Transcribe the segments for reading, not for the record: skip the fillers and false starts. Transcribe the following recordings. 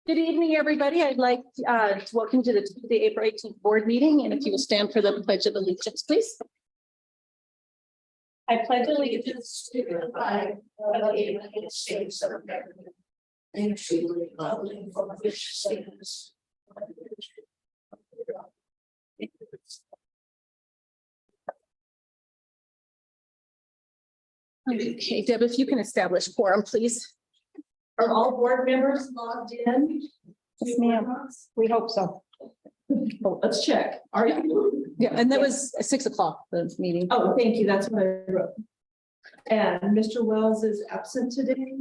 Good evening, everybody. I'd like to welcome you to the Tuesday, April 18th board meeting. And if you will stand for the Pledge of Allegiance, please. I pledge allegiance to the flag of the United States of America and to the republic for which stands. Okay, Deb, if you can establish quorum, please. Are all board members logged in? Yes, ma'am. We hope so. Oh, let's check. Are you? Yeah, and that was 6 o'clock, the meeting. Oh, thank you. That's what I wrote. And Mr. Wells is absent today.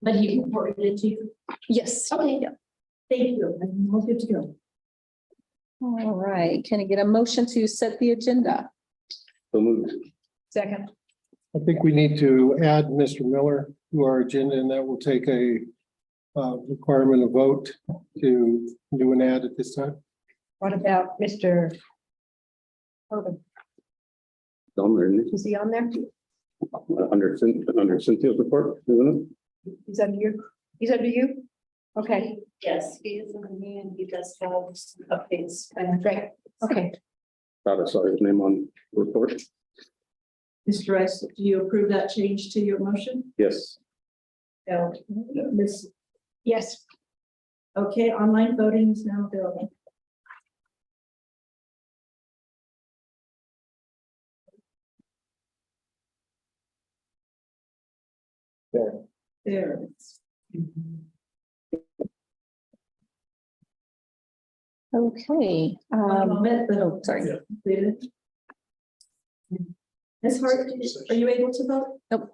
But he reported it to you. Yes. Okay. Yeah. Thank you. I'm all good to go. All right. Can I get a motion to set the agenda? So moved. Second. I think we need to add Mr. Miller to our agenda, and that will take a requirement of vote to do an ad at this time. What about Mr. Hogan? Is he on there? Under Cynthia's report, isn't He's under you? He's under you? Okay, Yes, he is in the meeting. He does have some updates. great. Okay, it? Thought I saw his name on the report. Mr. Rice, do you approve that change to your motion? Yes. No. Miss, yes, okay, online voting is now available. There it is. Okay. One moment, but Oh, sorry. completed. Ms. Hart, are you able to vote? Nope.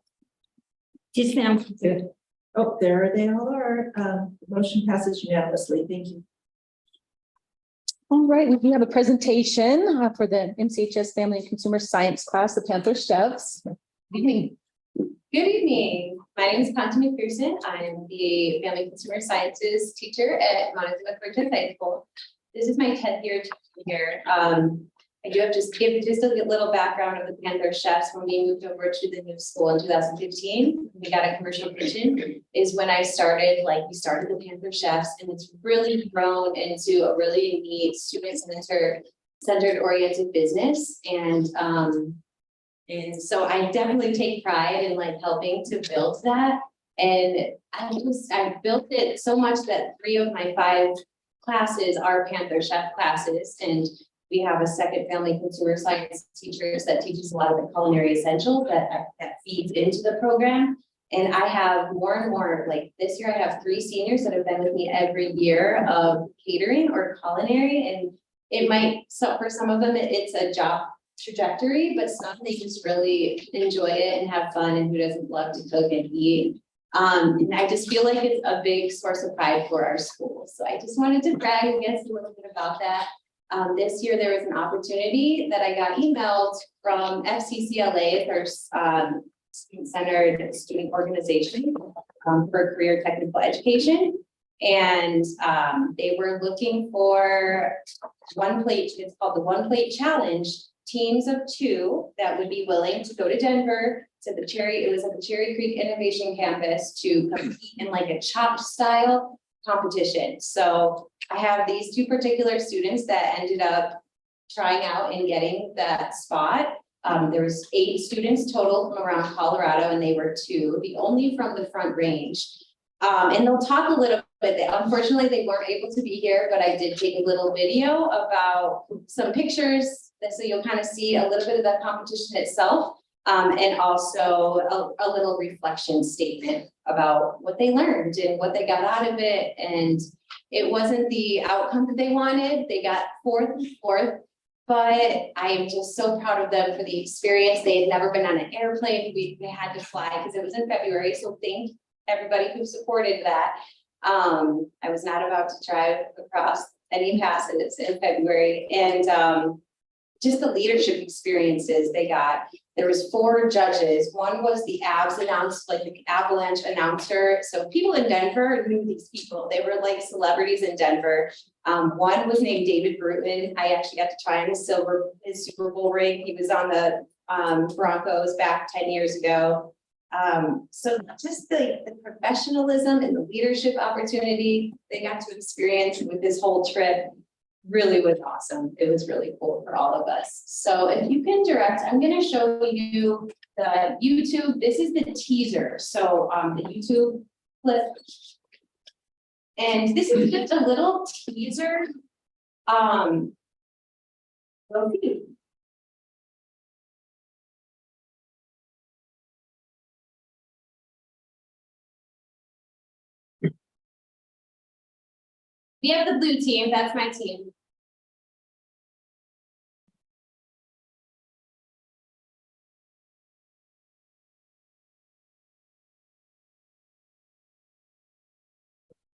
Yes, ma'am. Good. Oh, there they all are. The motion passes unanimously. Thank you. All right, we do have a presentation for the MCHS Family and Consumer Science class, the Panther Chefs. Good evening. My name is Conti McPherson. I'm the Family Consumer Sciences teacher at Montezuma-Cortez High School. This is my 10th year teaching here. I do have to give just a little background of the Panther Chefs. When we moved over to the new school in 2015, we got a commercial kitchen. Is when I started, we started the Panther Chefs, and it's really grown into a really neat student-centered oriented business. And so I definitely take pride in helping to build that. And I built it so much that 3 of my 5 classes are Panther Chef classes. And we have a second family consumer science teachers that teaches a lot of the culinary essentials that feeds into the program. And I have more and more, this year I have 3 seniors that have been with me every year of catering or culinary. And it might, so for some of them, it's a job trajectory, but some they just really enjoy it and have fun, and who doesn't love to cook and eat. And I just feel like it's a big source of pride for our school. So I just wanted to brag and get a little bit about that. This year there was an opportunity that I got emailed from FCCLA, their student-centered student organization for career technical education. And they were looking for it's called the One Plate Challenge, teams of 2 that would be willing to go to Denver to it was at the Cherry Creek Innovation Campus to compete in a chopped style competition. So I have these 2 particular students that ended up trying out and getting that spot. There was 8 students total from around Colorado, and they were 2, the only from the Front Range. And they'll talk a little bit. Unfortunately, they weren't able to be here, but I did take a little video about some pictures, so you'll kind of see a little bit of the competition itself, and also a little reflection statement about what they learned and what they got out of it. And it wasn't the outcome that they wanted. They got 4th and 4th, but I am just so proud of them for the experience. They had never been on an airplane. They had to fly because it was in February. So thank everybody who supported that. I was not about to drive across any passes in February, and just the leadership experiences they got. There was 4 judges. One was the the Avalanche announcer. So people in Denver knew these people. They were celebrities in Denver. One was named David Brutman. I actually got to try on his Super Bowl ring. He was on the Broncos back 10 years ago. So just the professionalism and the leadership opportunity they got to experience with this whole trip really was awesome. It was really cool for all of us. So if you can direct, I'm gonna show you the YouTube. This is the teaser. So the YouTube clip. And this is just a little teaser. Okay. We have the blue team, that's my team.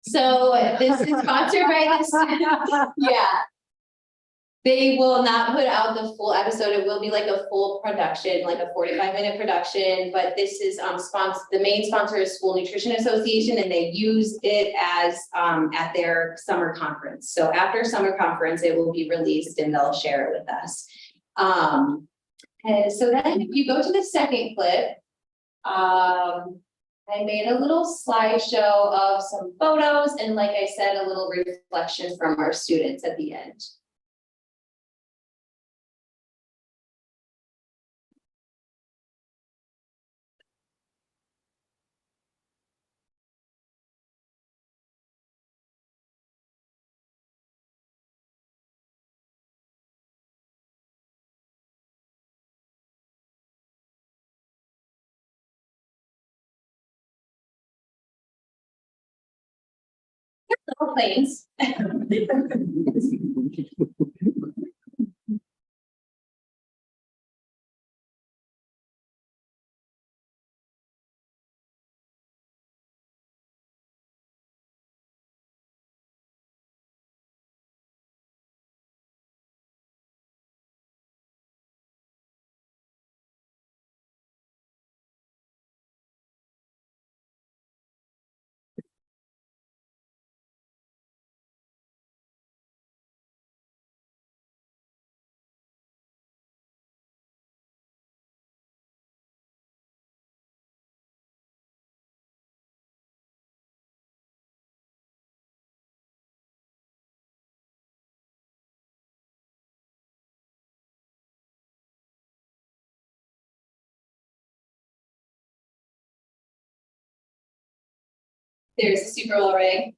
So this is sponsored by this, yeah. They will not put out the full episode, it will be like a full production, like a 45-minute production, but this is the main sponsor is School Nutrition Association, and they use it as at their summer conference. So after summer conference, it will be released and they'll share it with us. And so then if you go to the second clip, I made a little slideshow of some photos and, like I said, a little reflection from our students at the end. Little planes. There's a Super Bowl ring.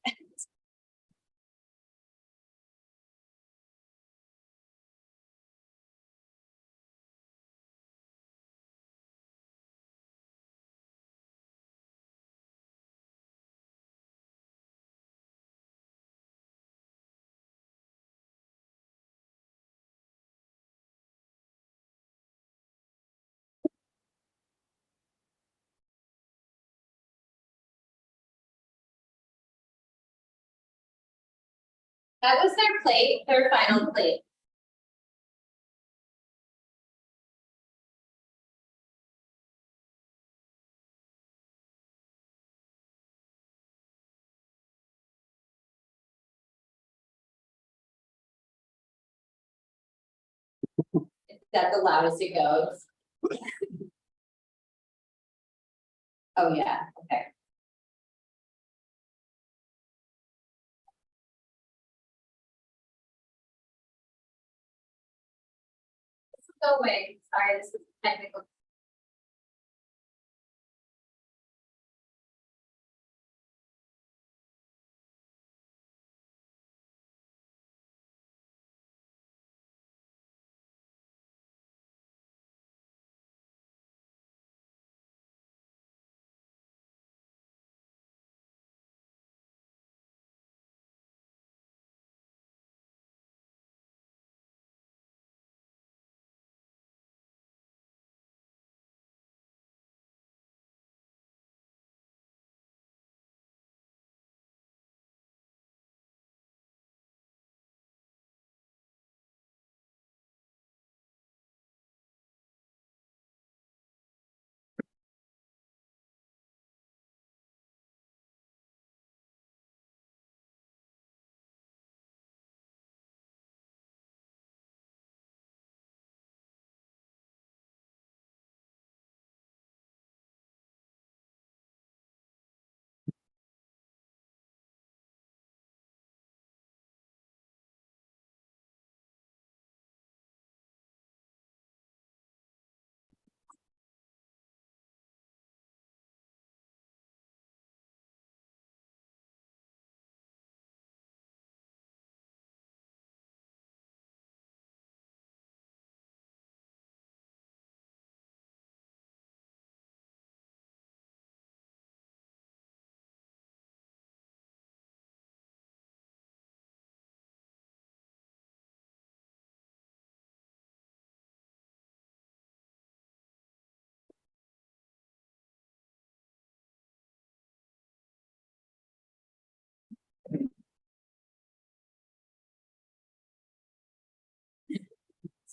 That was their plate, their final plate. That's the loudest it goes. Oh, yeah, okay. Go away, sorry, this is technical.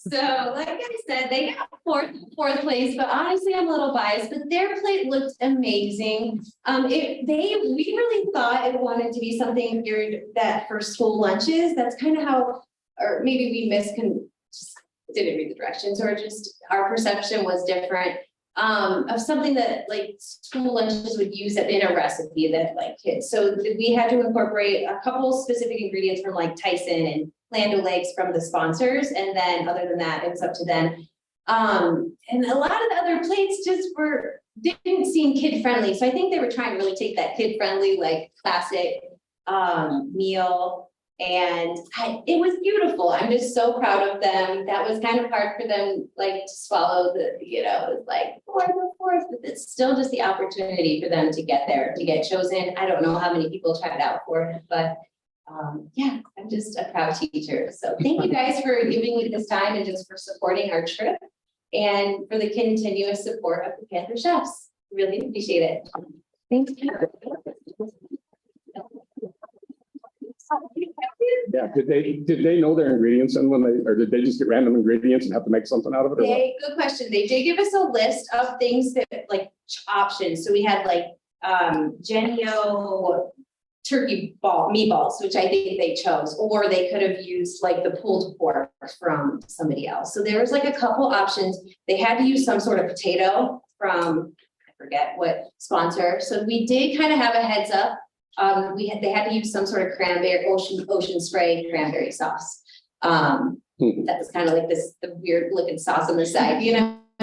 So like I said, they got fourth place, but honestly, I'm a little biased, but their plate looked amazing. We really thought it wanted to be something geared that for school lunches. That's kind of how, or maybe we just didn't read the directions, or just our perception was different. Of something that like school lunches would use it in a recipe that like kids. So we had to incorporate a couple specific ingredients from like Tyson and Land O'Lakes from the sponsors. And then other than that, it was up to them. And a lot of the other plates just didn't seem kid friendly. So I think they were trying to really take that kid friendly, like classic meal. And it was beautiful. I'm just so proud of them. That was kind of hard for them, like to swallow it's like fourth, but it's still just the opportunity for them to get there, to get chosen. I don't know how many people tried out for it, but yeah, I'm just a proud teacher. So thank you guys for giving me this time and just for supporting our trip and for the continuous support of the Panther Chefs. Really appreciate it. Thank you. Yeah, did they know their ingredients and or did they just get random ingredients and have to make something out of it? Or what? Good question. They did give us a list of things that like options. So we had like Genio turkey meatballs, which I think they chose, or they could have used like the pulled pork from somebody else. So there was like a couple options. They had to use some sort of potato from, I forget what sponsor. So we did kind of have a heads up. They had to use some sort of cranberry, ocean spray cranberry sauce. That was kind of like the weird looking sauce on the side,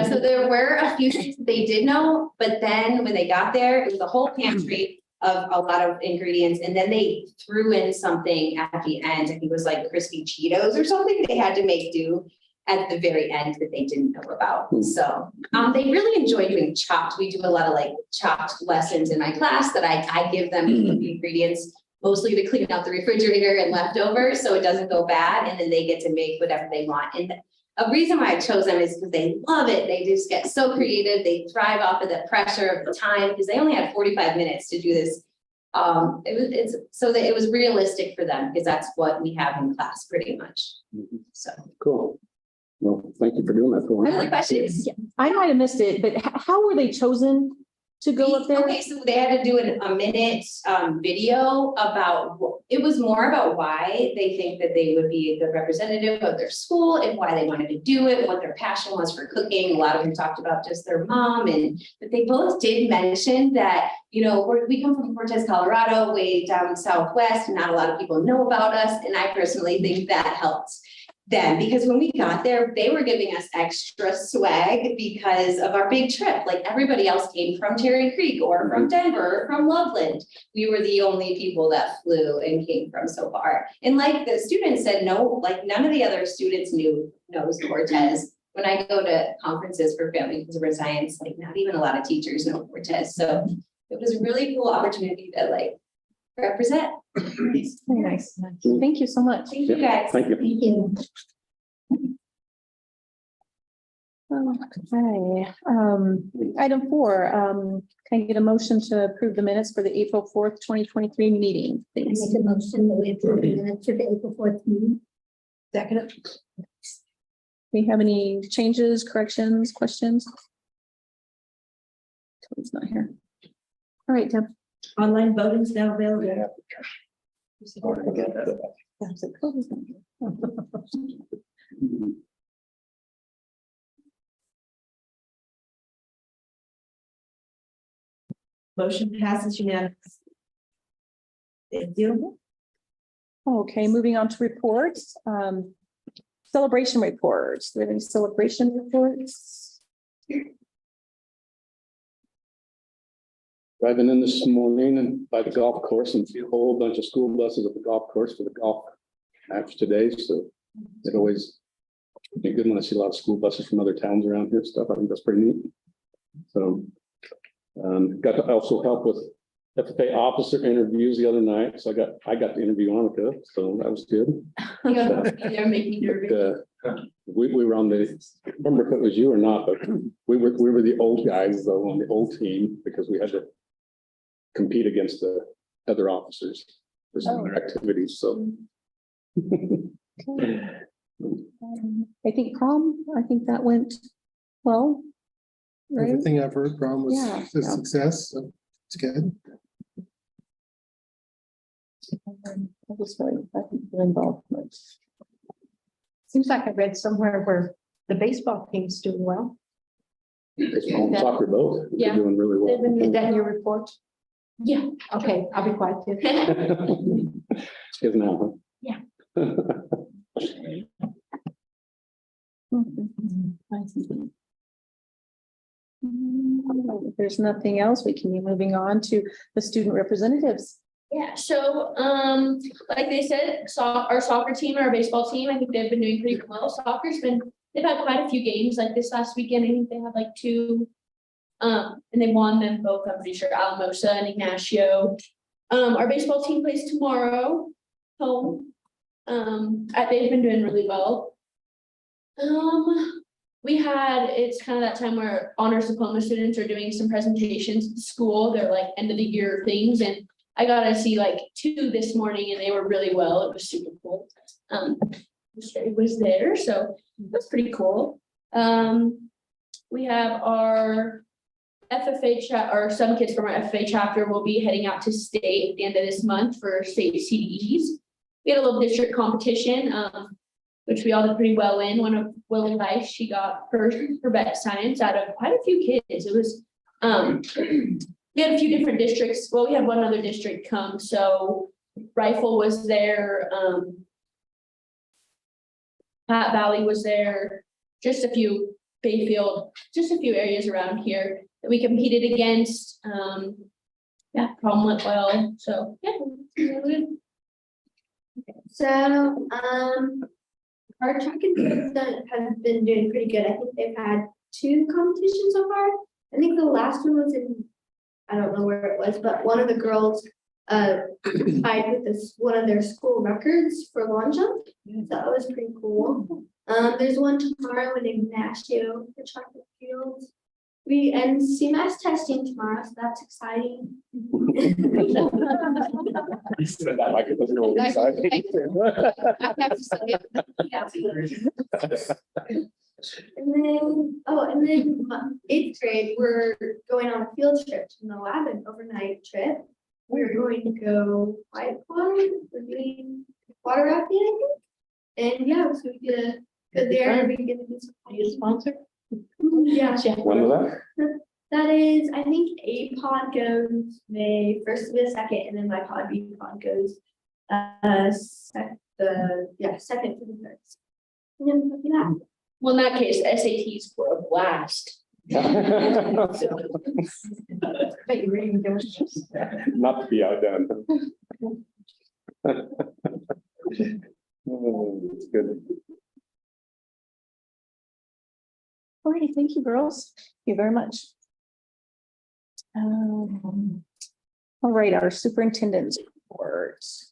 So there were a few things that they did know, but then when they got there, it was a whole pantry of a lot of ingredients. And then they threw in something at the end. I think it was like crispy Cheetos or something they had to make do at the very end that they didn't know about. So they really enjoy doing chopped. We do a lot of like chopped lessons in my class that I give them the ingredients, mostly to clean out the refrigerator and leftovers so it doesn't go bad. And then they get to make whatever they want. And a reason why I chose them is because they love it. They just get so creative. They thrive off of the pressure of the time because they only had 45 minutes to do this. It's so that it was realistic for them because that's what we have in class pretty much. So Cool. Well, thank you for doing that for any other us. questions? I might have missed it, but how were they chosen to go up there? Okay, so they had to do a minute video about, it was more about why they think that they would be a good representative of their school and why they wanted to do it, what their passion was for cooking. A lot of them talked about just their mom, but they both did mention that, we come from Cortez, Colorado, way down southwest, and not a lot of people know about us. And I personally think that helped them because when we got there, they were giving us extra swag because of our big trip. Like everybody else came from Cherry Creek or from Denver or from Loveland. We were the only people that flew and came from so far. And like the students said, no, like none of the other students knows Cortez. When I go to conferences for family consumer science, like not even a lot of teachers know Cortez. So it was a really cool opportunity to like represent. Very nice. Thank you so much. Thank you guys. Thank you. Thank you. Okay, item 4, can I get a motion to approve the minutes for the April 4th, 2023 meeting? I Please. make a motion that we approve the minutes for the April 4th meeting. Second. We have any changes, corrections, questions? Toby's not here. All right, Deb. Online voting is now available. Motion passes unanimously. Thank you. Okay, moving on to reports. Celebration reports. Do we have any celebration reports? Driving in this morning and by the golf course and see a whole bunch of school buses at the golf course for the golf match today. So it always be good when I see a lot of school buses from other towns around here and stuff. I think that's pretty neat. So got to also help with FFA officer interviews the other night. So I got to interview Annika, so that was good. They're making me nervous. We were on the, I don't remember if it was you or not, but we were the old guys though on the old team because we had to compete against the other officers for some of their activities. So I think prom, I think that went well. Right? Everything I've heard from was Yeah, a yeah. success, so it's good. I was really, I think, involvement. Seems like I read somewhere where the baseball team's doing well. Baseball and soccer both. They're Yeah. doing really well. Is that in your report? Yeah. Okay, I'll be quiet too. It's good now, huh? Yeah. If there's nothing else, we can be moving on to the student representatives. Yeah, so, like they said, our soccer team, our baseball team, I think they've been doing pretty well. They've had quite a few games, like this last weekend, I think they had like 2. And they won them both, I'm pretty sure, Alamosa and Ignacio. Our baseball team plays tomorrow, home. They've been doing really well. It's kind of that time where honors diploma students are doing some presentations at school. They're like end of the year things, and I got to see like 2 this morning and they were really well. It was super cool. It was there, so that's pretty cool. We have our FFA or some kids from our FFA chapter will be heading out to state at the end of this month for state CDEs. We had a little district competition, which we all did pretty well in. One of Willow Life, she got first for vet science out of quite a few kids. It was, we had a few different districts. Well, we had one other district come, so Rifle was there, Pat Valley was there, just a few, Bayfield, just a few areas around here that we competed against. Yeah, prom went well, so yeah. So, our track and field has been doing pretty good. I think they've had 2 competitions so far. I think the last one was in, I don't know where it was, but one of the girls tied with one of their school records for long jump. So that was pretty cool. There's one tomorrow in Ignacio for track and field. And CMS testing tomorrow, so that's exciting. You said that like it was really exciting. And then 8th grade, we're going on a field trip to the lab, an overnight trip. We're going to go whitewater, we're doing water rafting, I think. And yeah, so we get go there and we get to do some. Are you a sponsor? Yeah. When was That is, I think A pod goes May 1st to the 2nd, and then my pod B pod goes second to the 3rd. And then, yeah. Well, in that case, SATs were a blast. that? Bet you're reading those. Not to be outdone. Oh, it's good. All righty, thank you, girls. Thank you very much. All right, our superintendent's reports.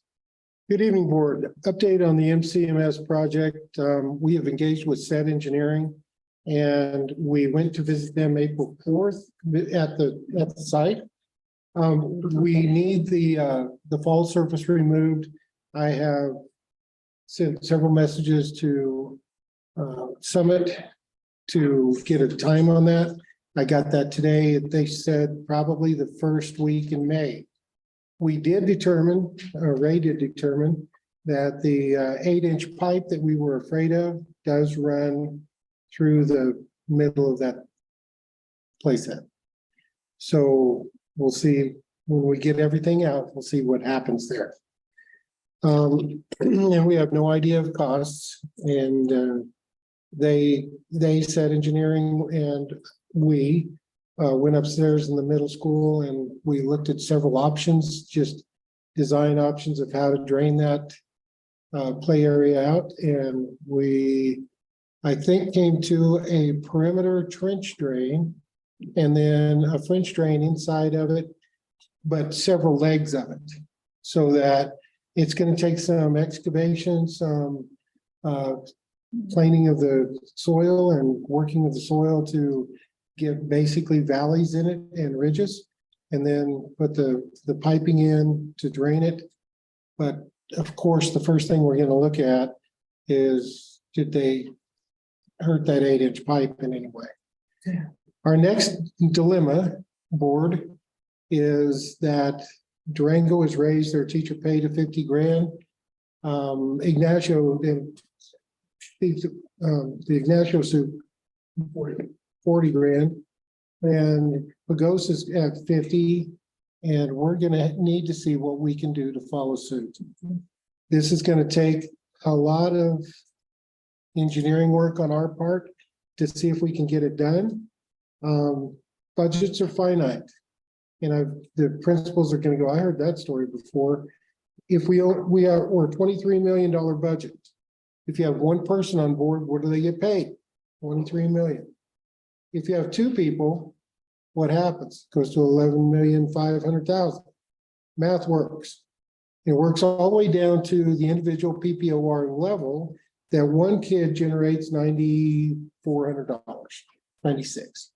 Good evening, board. Update on the MCMS project. We have engaged with SET Engineering and we went to visit them April 4th at the site. We need the fall surface removed. I have sent several messages to Summit to get a time on that. I got that today. They said probably the first week in May. We did determine, or Ray did determine, that the 8-inch pipe that we were afraid of does run through the middle of that playset. So we'll see when we get everything out, we'll see what happens there. And we have no idea of costs, and they said engineering, and we went upstairs in the middle school and we looked at several options, just design options of how to drain that play area out. And we, I think, came to a perimeter trench drain and then a French drain inside of it, but several legs of it, so that it's going to take some excavation, some planing of the soil and working of the soil to get basically valleys in it and ridges, and then put the piping in to drain it. But of course, the first thing we're going to look at is did they hurt that 8-inch pipe in any way? Our next dilemma, board, is that Durango has raised their teacher pay to 50 grand. Ignacio, the Ignacio suit, 40 grand. And Pagos is at 50, and we're gonna need to see what we can do to follow suit. This is gonna take a lot of engineering work on our part to see if we can get it done. Budgets are finite. And the principals are gonna go, I heard that story before. If we're $23 million budget. If you have one person on board, what do they get paid? 23 million. If you have two people, what happens? Goes to 11,500,000. Math works. It works all the way down to the individual PPOR level that one kid generates $9,400, 96.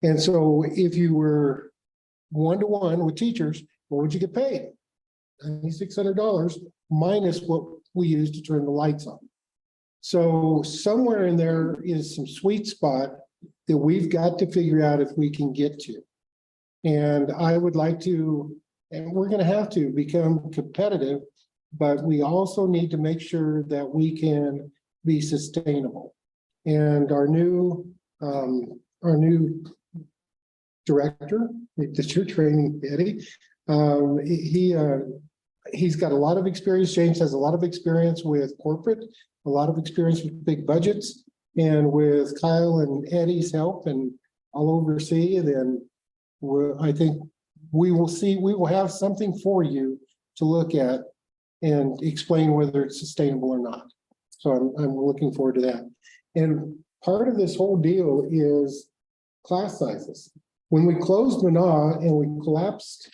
And so if you were one-to-one with teachers, what would you get paid? $9,600 minus what we use to turn the lights on. So somewhere in there is some sweet spot that we've got to figure out if we can get to. And I would like to, and we're going to have to become competitive, but we also need to make sure that we can be sustainable. And our new director, that you're training, Eddie, he's got a lot of experience. James has a lot of experience with corporate, a lot of experience with big budgets, and with Kyle and Eddie's help, and I'll oversee. Then I think we will have something for you to look at and explain whether it's sustainable or not. So I'm looking forward to that. And part of this whole deal is class sizes. When we closed Mana and we collapsed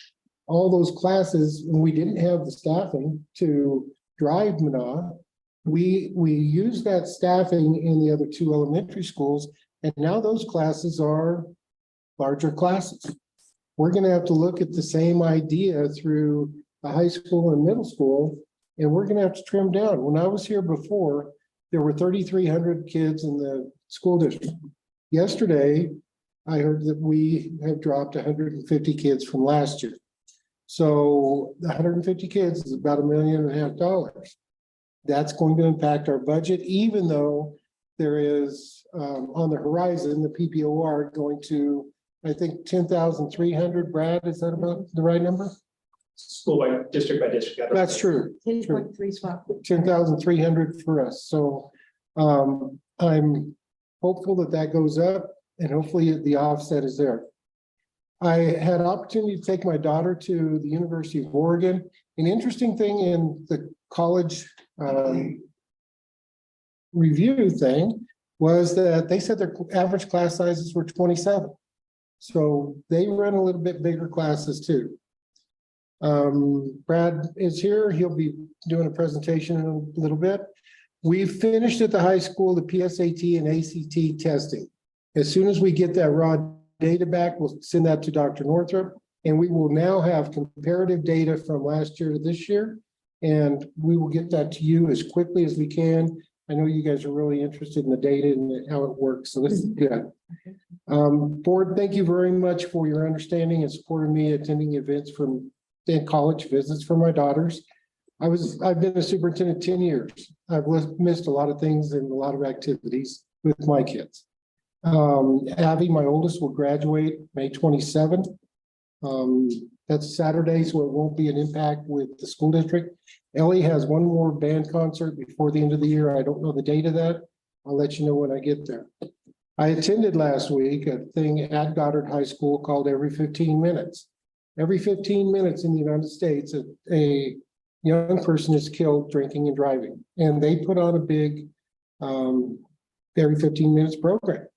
all those classes and we didn't have the staffing to drive Mana, we used that staffing in the other two elementary schools, and now those classes are larger classes. We're going to have to look at the same idea through the high school and middle school, and we're going to have to trim down. When I was here before, there were 3,300 kids in the school district. Yesterday, I heard that we have dropped 150 kids from last year. So the 150 kids is about $1.5 million. That's going to impact our budget, even though there is on the horizon, the PPOR going to, I think, 10,300. Brad, is that about the right number? School by district. That's true. 10.3 swap. 10,300 for us. So I'm hopeful that that goes up, and hopefully the offset is there. I had an opportunity to take my daughter to the University of Oregon. An interesting thing in the college review thing was that they said their average class sizes were 27. So they run a little bit bigger classes too. Brad is here. He'll be doing a presentation in a little bit. We finished at the high school the PSAT and ACT testing. As soon as we get that raw data back, we'll send that to Dr. Northrup, and we will now have comparative data from last year to this year. And we will get that to you as quickly as we can. I know you guys are really interested in the data and how it works, so this is good. Board, thank you very much for your understanding and support of me attending events from college visits for my daughters. I've been a superintendent 10 years. I've missed a lot of things and a lot of activities with my kids. Abby, my oldest, will graduate May 27th. That's Saturday, so it won't be an impact with the school district. Ellie has one more band concert before the end of the year. I don't know the date of that. I'll let you know when I get there. I attended last week a thing at Goddard High School called Every 15 Minutes. Every 15 minutes in the United States, a young person is killed drinking and driving. And they put on a big every 15 minutes program.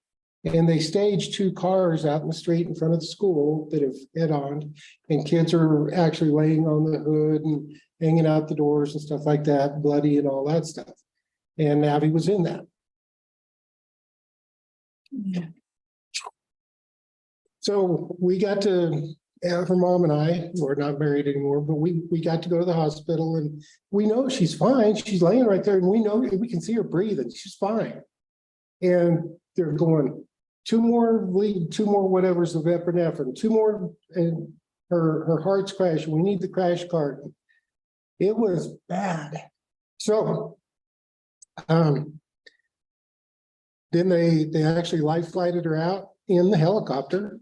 And they staged 2 cars out in the street in front of the school that have head-on, and kids are actually laying on the hood and hanging out the doors and stuff like that, bloody and all that stuff. And Abby was in that. So we got to her mom and I, we're not married anymore, but we got to go to the hospital and we know she's fine. She's laying right there and we know, we can see her breathing. She's fine. And they're going, two more whatever's of epinephrine, two more, and her heart's crashing. We need the crash cart. It was bad. So, then they actually life flighted her out in the helicopter.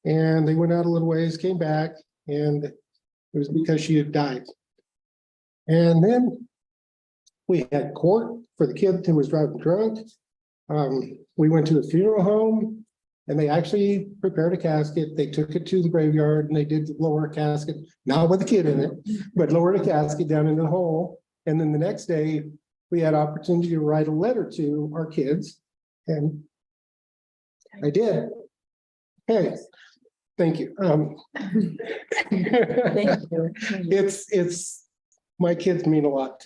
And they went out a little ways, came back, and it was because she had died. And then we had court for the kid who was driving drunk. We went to the funeral home and they actually prepared a casket. They took it to the graveyard and they did lower a casket, not with the kid in it, but lowered a casket down in the hole. And then the next day we had opportunity to write a letter to our kids, and I did. Hey, thank you. Thank you. It's, my kids mean a lot.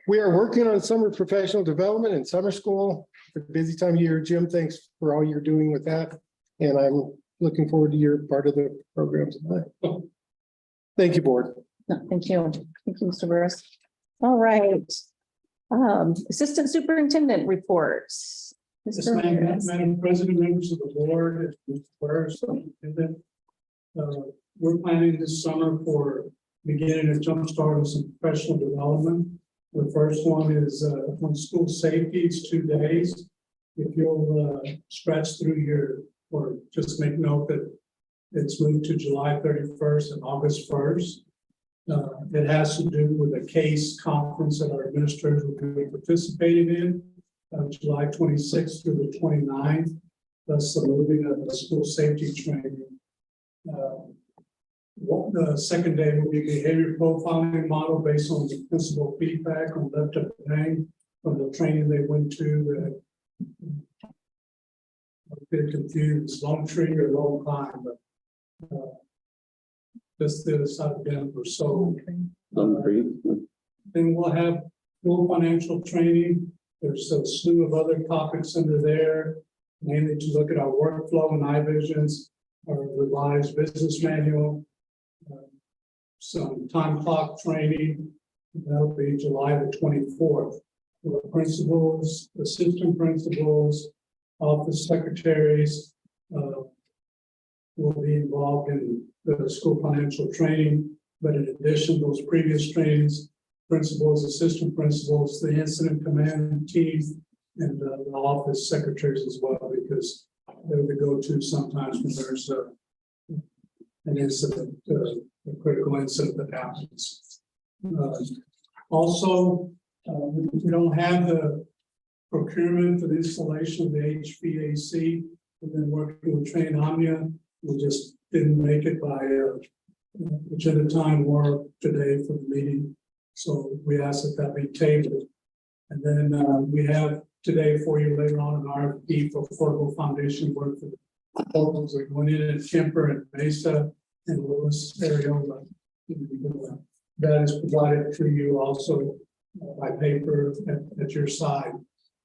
We are working on summer professional development and summer school. It's a busy time of year. Jim, thanks for all you're doing with that. And I'm looking forward to your part of the program tonight. Thank you, board. No, thank you. Thank you, Mr. Burris. All right. Assistant Superintendent reports. Yes, Mr. Ramirez. Madam President, members of the board, we're planning this summer for beginning a jumpstart of some professional development. The first one is on school safety. It's 2 days. If you'll scratch through or just make note that it's moved to July 31st and August 1st. It has to do with a case conference that our administrators will be participating in. July 26th through the 29th, thus the moving of the school safety training. The second day will be behavior profiling model based on the principal feedback on left of the name from the training they went to. A bit confused, long tree or long climb, but just the other side of Denver. So then we'll have full financial training. There's a slew of other topics under there, mainly to look at our workflow and iVisions, our revised business manual, some time clock training. That'll be July the 24th. The principals, assistant principals, office secretaries will be involved in the school financial training. But in addition, those previous trainings, principals, assistant principals, the incident command team, and the office secretaries as well, because they're the go-to sometimes when there's an incident, a critical incident that happens. Also, we don't have the procurement for the installation of the HVAC. We've been working with Train Omnia. We just didn't make it by agenda time or today for the meeting. So we ask that be tabled. And then we have today for you later on an RFP for affordable foundation work for the proposals that went in at Kemper and Mesa and Lewis, Areola. That is provided to you also by paper at your side.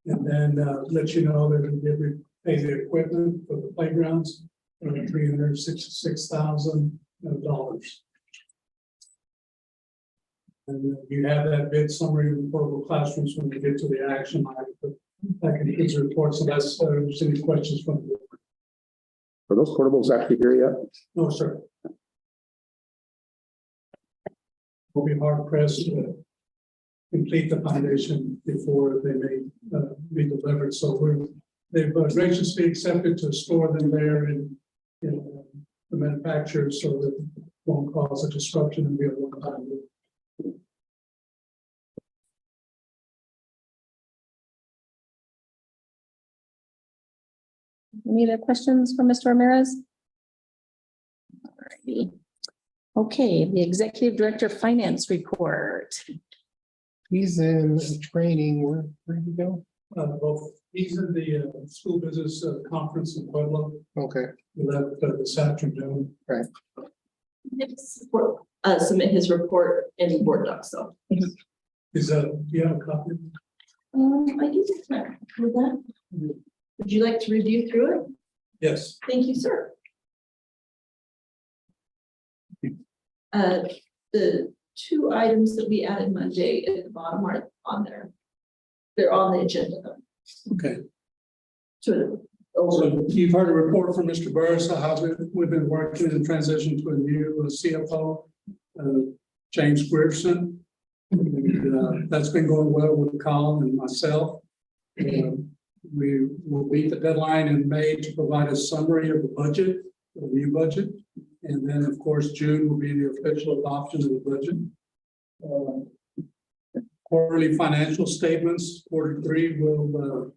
And then let you know that we did pay the equipment for the playgrounds for $366,000. And you have that bid summary in portable classrooms when we get to the action item. But that concludes the report. So that's there's any questions from the board. Are those portables actually here yet? No, sir. We'll be hard pressed to complete the foundation before they may be delivered. So they've graciously accepted to store them there in the manufacturer so that it won't cause a disruption and be a one-time. Any other questions for Mr. Ramirez? Alrighty. Okay, the Executive Director of Finance report. He's in training. Where did he go? Both he's in the school business conference in Pueblo. Okay. We left this afternoon. Right. Submit his report in Board Docs, so. Is do you have a copy? I can just check with that. Would you like to review through it? Yes. Thank you, sir. The two items that we added Monday at the bottom are on there. They're on the agenda though. Okay. To So you've heard a report from Mr. Burris, how we've been working in transition to a new CFO, James Grierson. And, that's been going well with Colin and myself. We will meet the deadline in May to provide a summary of the budget, the new budget. And then, of course, June will be the official adoption of the budget. Quarterly financial statements, Q3 will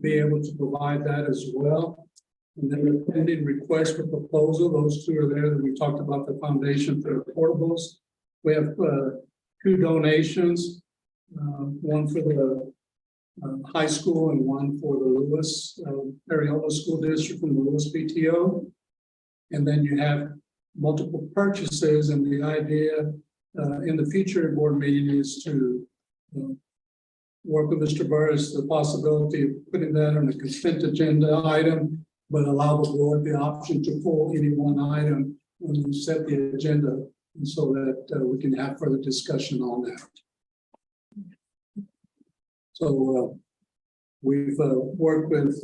be able to provide that as well. And then the pending request for proposal, those two are there that we talked about, the foundation for portables. We have two donations, one for the high school and one for the Lewis Ariola School District from the Lewis PTO. And then you have multiple purchases, and the idea in the future board meeting is to work with Mr. Burris, the possibility of putting that on a consent agenda item, but allow the board the option to pull any one item when you set the agenda, and so that we can have further discussion on that. So we've worked with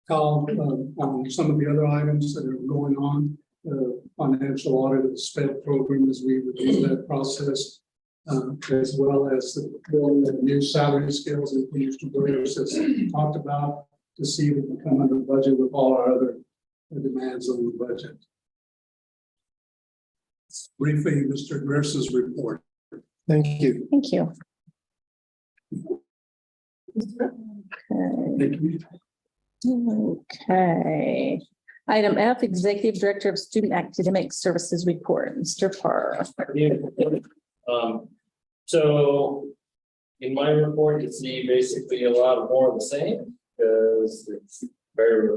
Colin on some of the other items that are going on, financial audit of the SPED program as we review that process, as well as the building of new salary scales and things to Burris has talked about to see if we can come under budget with all our other demands on the budget. Briefly, Mr. Grierson's report. Thank you. Thank you. Thank you. Okay. Item F, Executive Director of Student Academic Services Report, Mr. Parr. So in my report, you see basically a lot more of the same, because it's very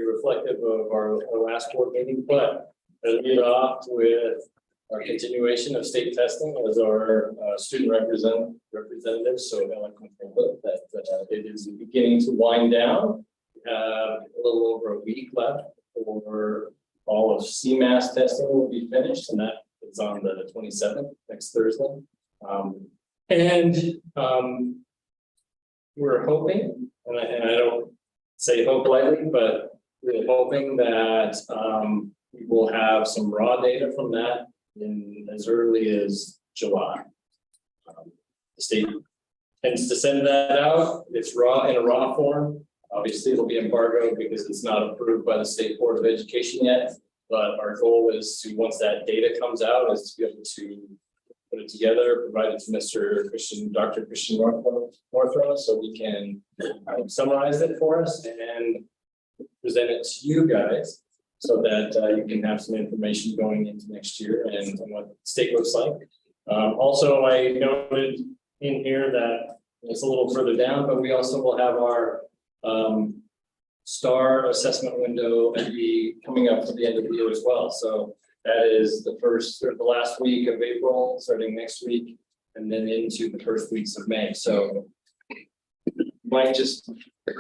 reflective of our last board meeting, but I'll lead off with our continuation of state testing as our student representatives so eloquently put that it is beginning to wind down. We have a little over a week left for all of CMAS testing will be finished, and that is on the 27th, next Thursday. We're hoping, and I don't say hope lightly, but we're hoping that we will have some raw data from that in as early as July. The state tends to send that out. It's raw in a raw form. Obviously, it'll be embargoed because it's not approved by the State Board of Education yet. But our goal is to, once that data comes out, is to be able to put it together, provide it to Dr. Christian Northrow, so we can summarize it for us and present it to you guys, so that you can have some information going into next year and what the state looks like. Also, I noted in here that it's a little further down, but we also will have our STAR assessment window and be coming up to the end of the year as well. So that is the last week of April, starting next week, and then into the first weeks of May. So you might just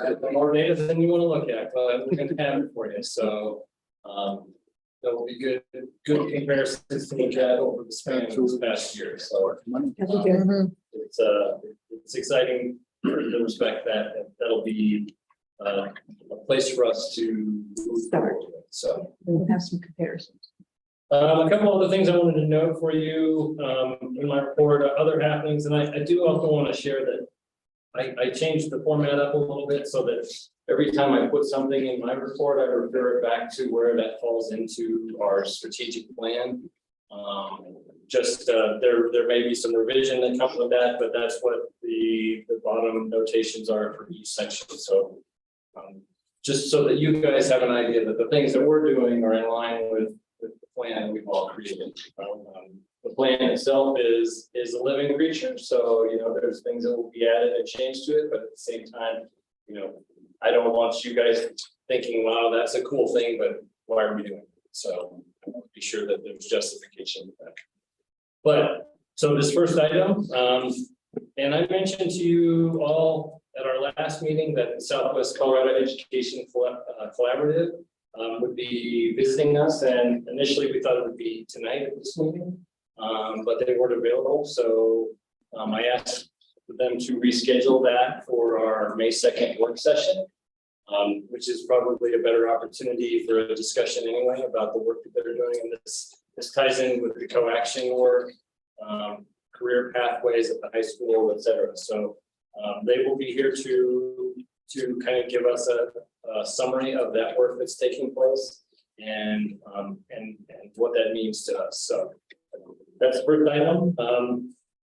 have more data than you want to look at, but we're going to have it for you. So that will be good comparisons to look at over the span of this past year. So it's exciting in the respect that that'll be a place for us to start. So We'll have some comparisons. a couple other things I wanted to note for you in my report, other happenings, and I do also want to share that I changed the format up a little bit so that every time I put something in my report, I refer it back to where that falls into our strategic plan. There may be some revision that comes with that, but that's what the bottom notations are for each section. So just so that you guys have an idea that the things that we're doing are in line with the plan we've all created. The plan itself is a living creature, so there's things that will be added and changed to it, but at the same time, I don't want you guys thinking, wow, that's a cool thing, but why are we doing it? So I want to be sure that there's justification with that. But so this first item, and I mentioned to you all at our last meeting that the Southwest Colorado Education Collaborative would be visiting us, and initially we thought it would be tonight at this meeting. But they weren't available, so I asked them to reschedule that for our May 2nd work session. Which is probably a better opportunity for a discussion anyway about the work that they're doing. And this ties in with the co-action work, career pathways at the high school, et cetera. So they will be here to kind of give us a summary of that work that's taking place and what that means to us. So that's the first item.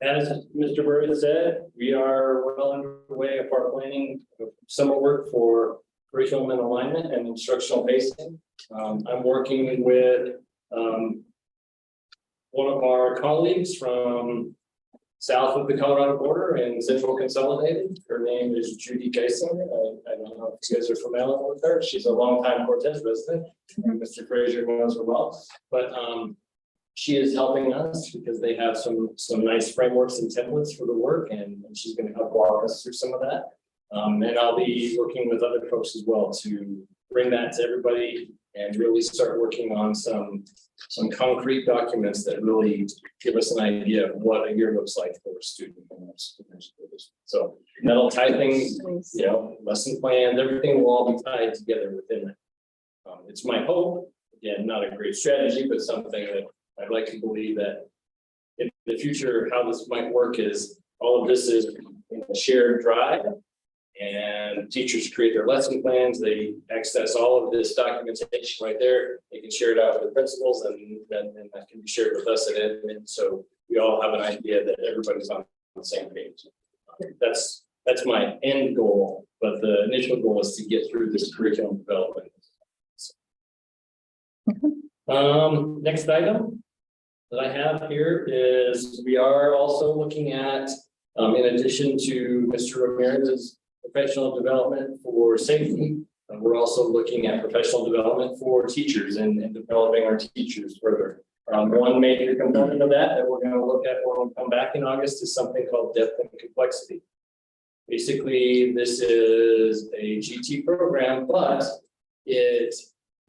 As Mr. Burr said, we are well underway of our planning summer work for curriculum and alignment and instructional pacing. I'm working with one of our colleagues from south of the Colorado border in Central Consolidated. Her name is Judy Geisinger. I don't know if you guys are familiar with her. She's a longtime Cortez resident. And Mr. Frazier knows her well, but she is helping us because they have some nice frameworks and templates for the work, and she's going to help walk us through some of that. And I'll be working with other folks as well to bring that to everybody and really start working on some concrete documents that really give us an idea of what a year looks like for a student. So that'll tie things, lesson plans, everything will all be tied together within it. It's my hope, again, not a great strategy, but something that I'd like to believe that in the future, how this might work is all of this is in a shared drive. And teachers create their lesson plans, they access all of this documentation right there, they can share it out with the principals, and then that can be shared with us at admin, so we all have an idea that everybody's on the same page. That's my end goal, but the initial goal is to get through this curriculum development. Next item that I have here is we are also looking at, in addition to Mr. Ramirez's professional development for safety, we're also looking at professional development for teachers and developing our teachers further. One major component of that we're going to look at when we come back in August is something called depth and complexity. Basically, this is a GT program, but it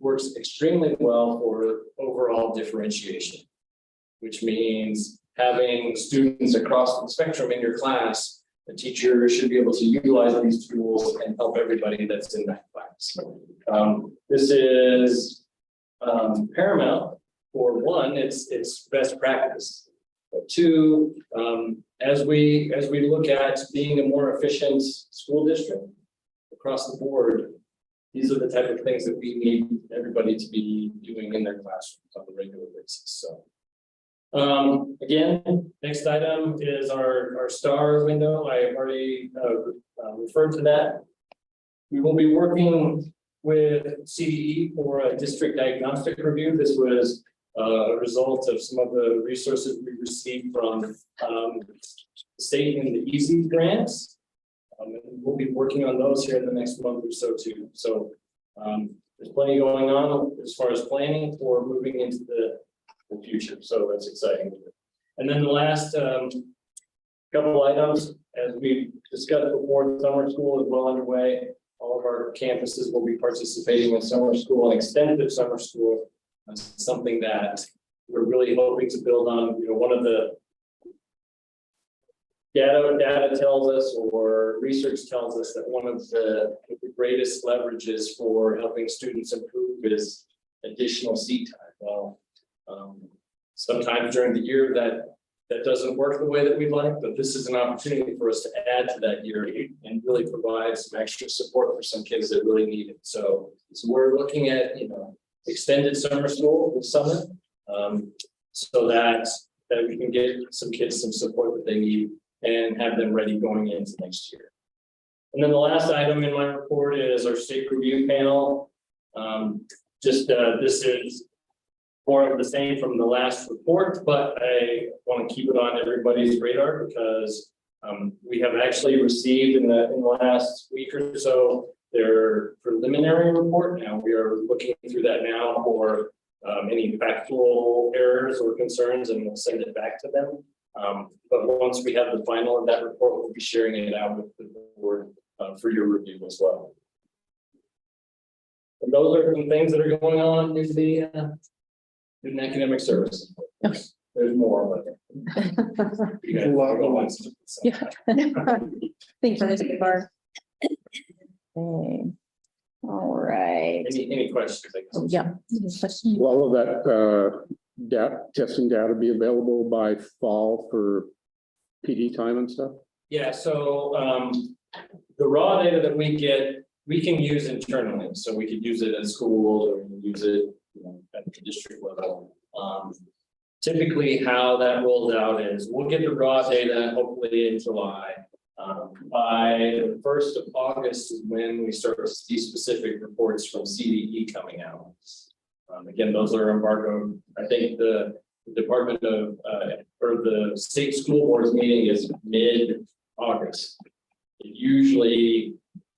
works extremely well for overall differentiation, which means having students across the spectrum in your class. The teacher should be able to utilize these tools and help everybody that's in that class. This is paramount. For one, it's best practice. But two, as we look at being a more efficient school district across the board, these are the type of things that we need everybody to be doing in their classrooms on a regular basis. So. Again, next item is our STAR window. I have already referred to that. We will be working with CDE for a district diagnostic review. This was a result of some of the resources we received from the state in the EASY grants. And we'll be working on those here in the next month or so too. So there's plenty going on as far as planning for moving into the future, so that's exciting. And then the last couple items, as we discussed before, summer school is well underway. All of our campuses will be participating in summer school and extended summer school. That's something that we're really hoping to build on. One of the data tells us, or research tells us, that one of the greatest leverages for helping students improve is additional seat time. Well, sometimes during the year that doesn't work the way that we'd like, but this is an opportunity for us to add to that year and really provide some extra support for some kids that really need it. So we're looking at, extended summer school this summer, so that we can get some kids some support that they need and have them ready going into next year. And then the last item in my report is our state review panel. This is more of the same from the last report, but I want to keep it on everybody's radar because we have actually received in the last week or so their preliminary report. Now we are looking through that now for any factual errors or concerns, and we'll send it back to them. But once we have the final of that report, we'll be sharing it out with the board for your review as well. And those are some things that are going on in the student academic service. Okay. There's more, but. You guys go on. Yeah. Thank you, Mr. Barr. Okay. All right. Any questions? I guess? Oh, yeah. Any questions? Will all of that testing data be available by fall for PD time and stuff? Yeah, so the raw data that we get, we can use internally, so we could use it at schools or we can use it, you know, at the district level. Typically, how that rolls out is we'll get the raw data hopefully in July. By the 1st of August is when we start to see specific reports from CDE coming out. Again, those are embargoed. I think the Department of or the state school boards meeting is mid-August. It usually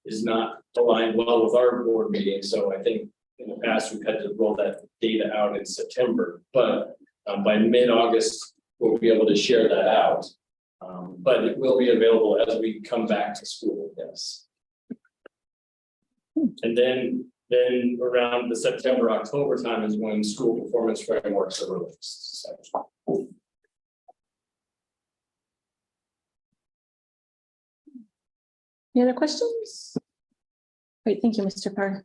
is not aligned well with our board meeting, so I think in the past we've had to roll that data out in September, but by mid-August we'll be able to share that out. But it will be available as we come back to school, yes. And then around the September, October time is when school performance frameworks are released. So. Any other questions? Great, thank you, Mr. Parr.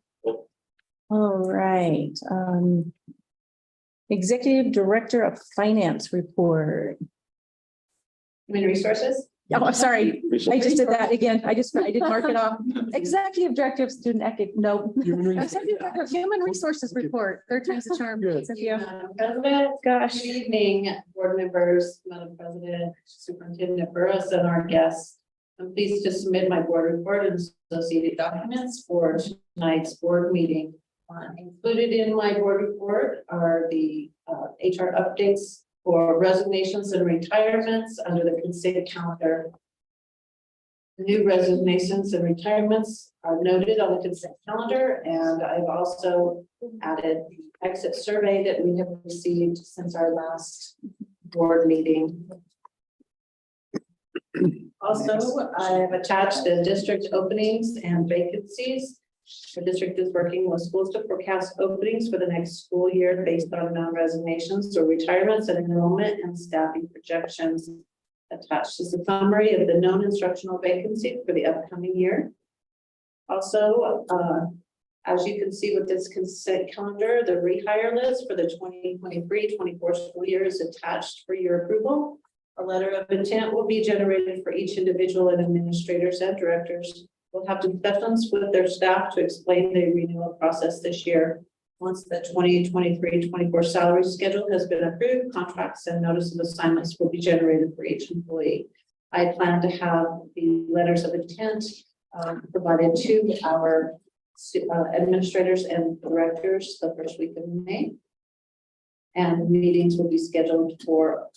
All right. Executive Director of Finance report. Human resources? Oh, sorry, I just did that again. I did mark it off. Executive Director of Student Academic, no. Executive Director of Human Resources report, 3 times the charm. Cynthia. Madam President, Gosh. good evening, board members, Madam President, Superintendent Burris, and our guests. I'm pleased to submit my board report and associated documents for tonight's board meeting. Included in my board report are the HR updates for resignations and retirements under the consent calendar. New resignations and retirements are noted on the consent calendar, and I've also added the exit survey that we have received since our last board meeting. Also, I have attached the district openings and vacancies. The district is working with schools to forecast openings for the next school year based on non-resignations or retirements and enrollment and staffing projections. Attached is a summary of the known instructional vacancy for the upcoming year. Also, as you can see with this consent calendar, the rehire list for the 2023-24 school year is attached for your approval. A letter of intent will be generated for each individual, and administrators and directors will have discussions with their staff to explain the renewal process this year. Once the 2023-24 salary schedule has been approved, contracts and notice of assignments will be generated for each employee. I plan to have the letters of intent provided to our administrators and directors the first week of May. And meetings will be scheduled for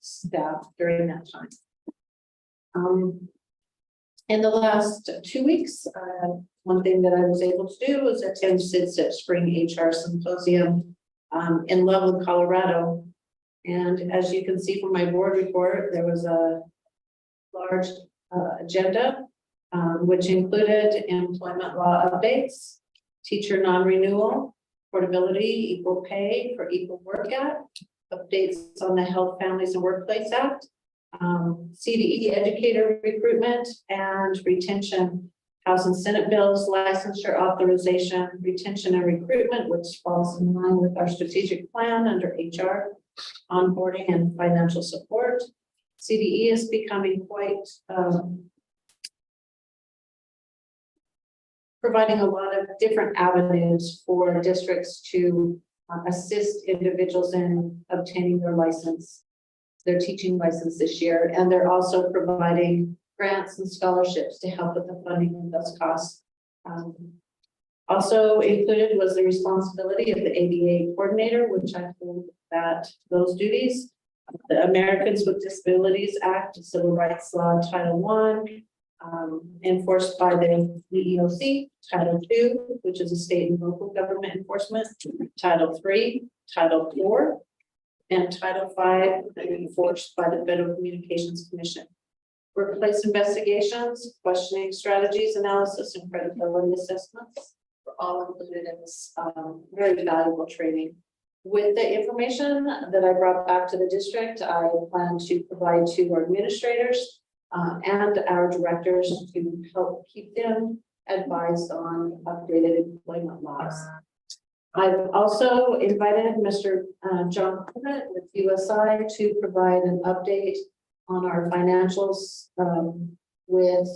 staff during that time. In the last 2 weeks, one thing that I was able to do was attend SIDSIP Spring HR Symposium in Loveland, Colorado. And as you can see from my board report, there was a large agenda, which included employment law updates, teacher non-renewal, portability, equal pay for equal work act, updates on the Health, Families and Workplace Act, CDE educator recruitment and retention, House and Senate bills, licensure authorization, retention and recruitment, which falls in line with our strategic plan under HR, onboarding and financial support. CDE is becoming quite providing a lot of different avenues for districts to assist individuals in obtaining their license, their teaching license this year. And they're also providing grants and scholarships to help with the funding of those costs. Also included was the responsibility of the ADA coordinator, which I hold that those duties. The Americans with Disabilities Act, Civil Rights Law, Title I, enforced by the EEOC, Title II, which is a state and local government enforcement, Title III, Title IV, and Title V enforced by the Federal Communications Commission. Workplace investigations, questioning strategies, analysis, and credibility assessments. were all included in this very valuable training. With the information that I brought back to the district, I plan to provide to our administrators and our directors to help keep them advised on updated employment laws. I've also invited Mr. John Corbett with USI to provide an update on our financials with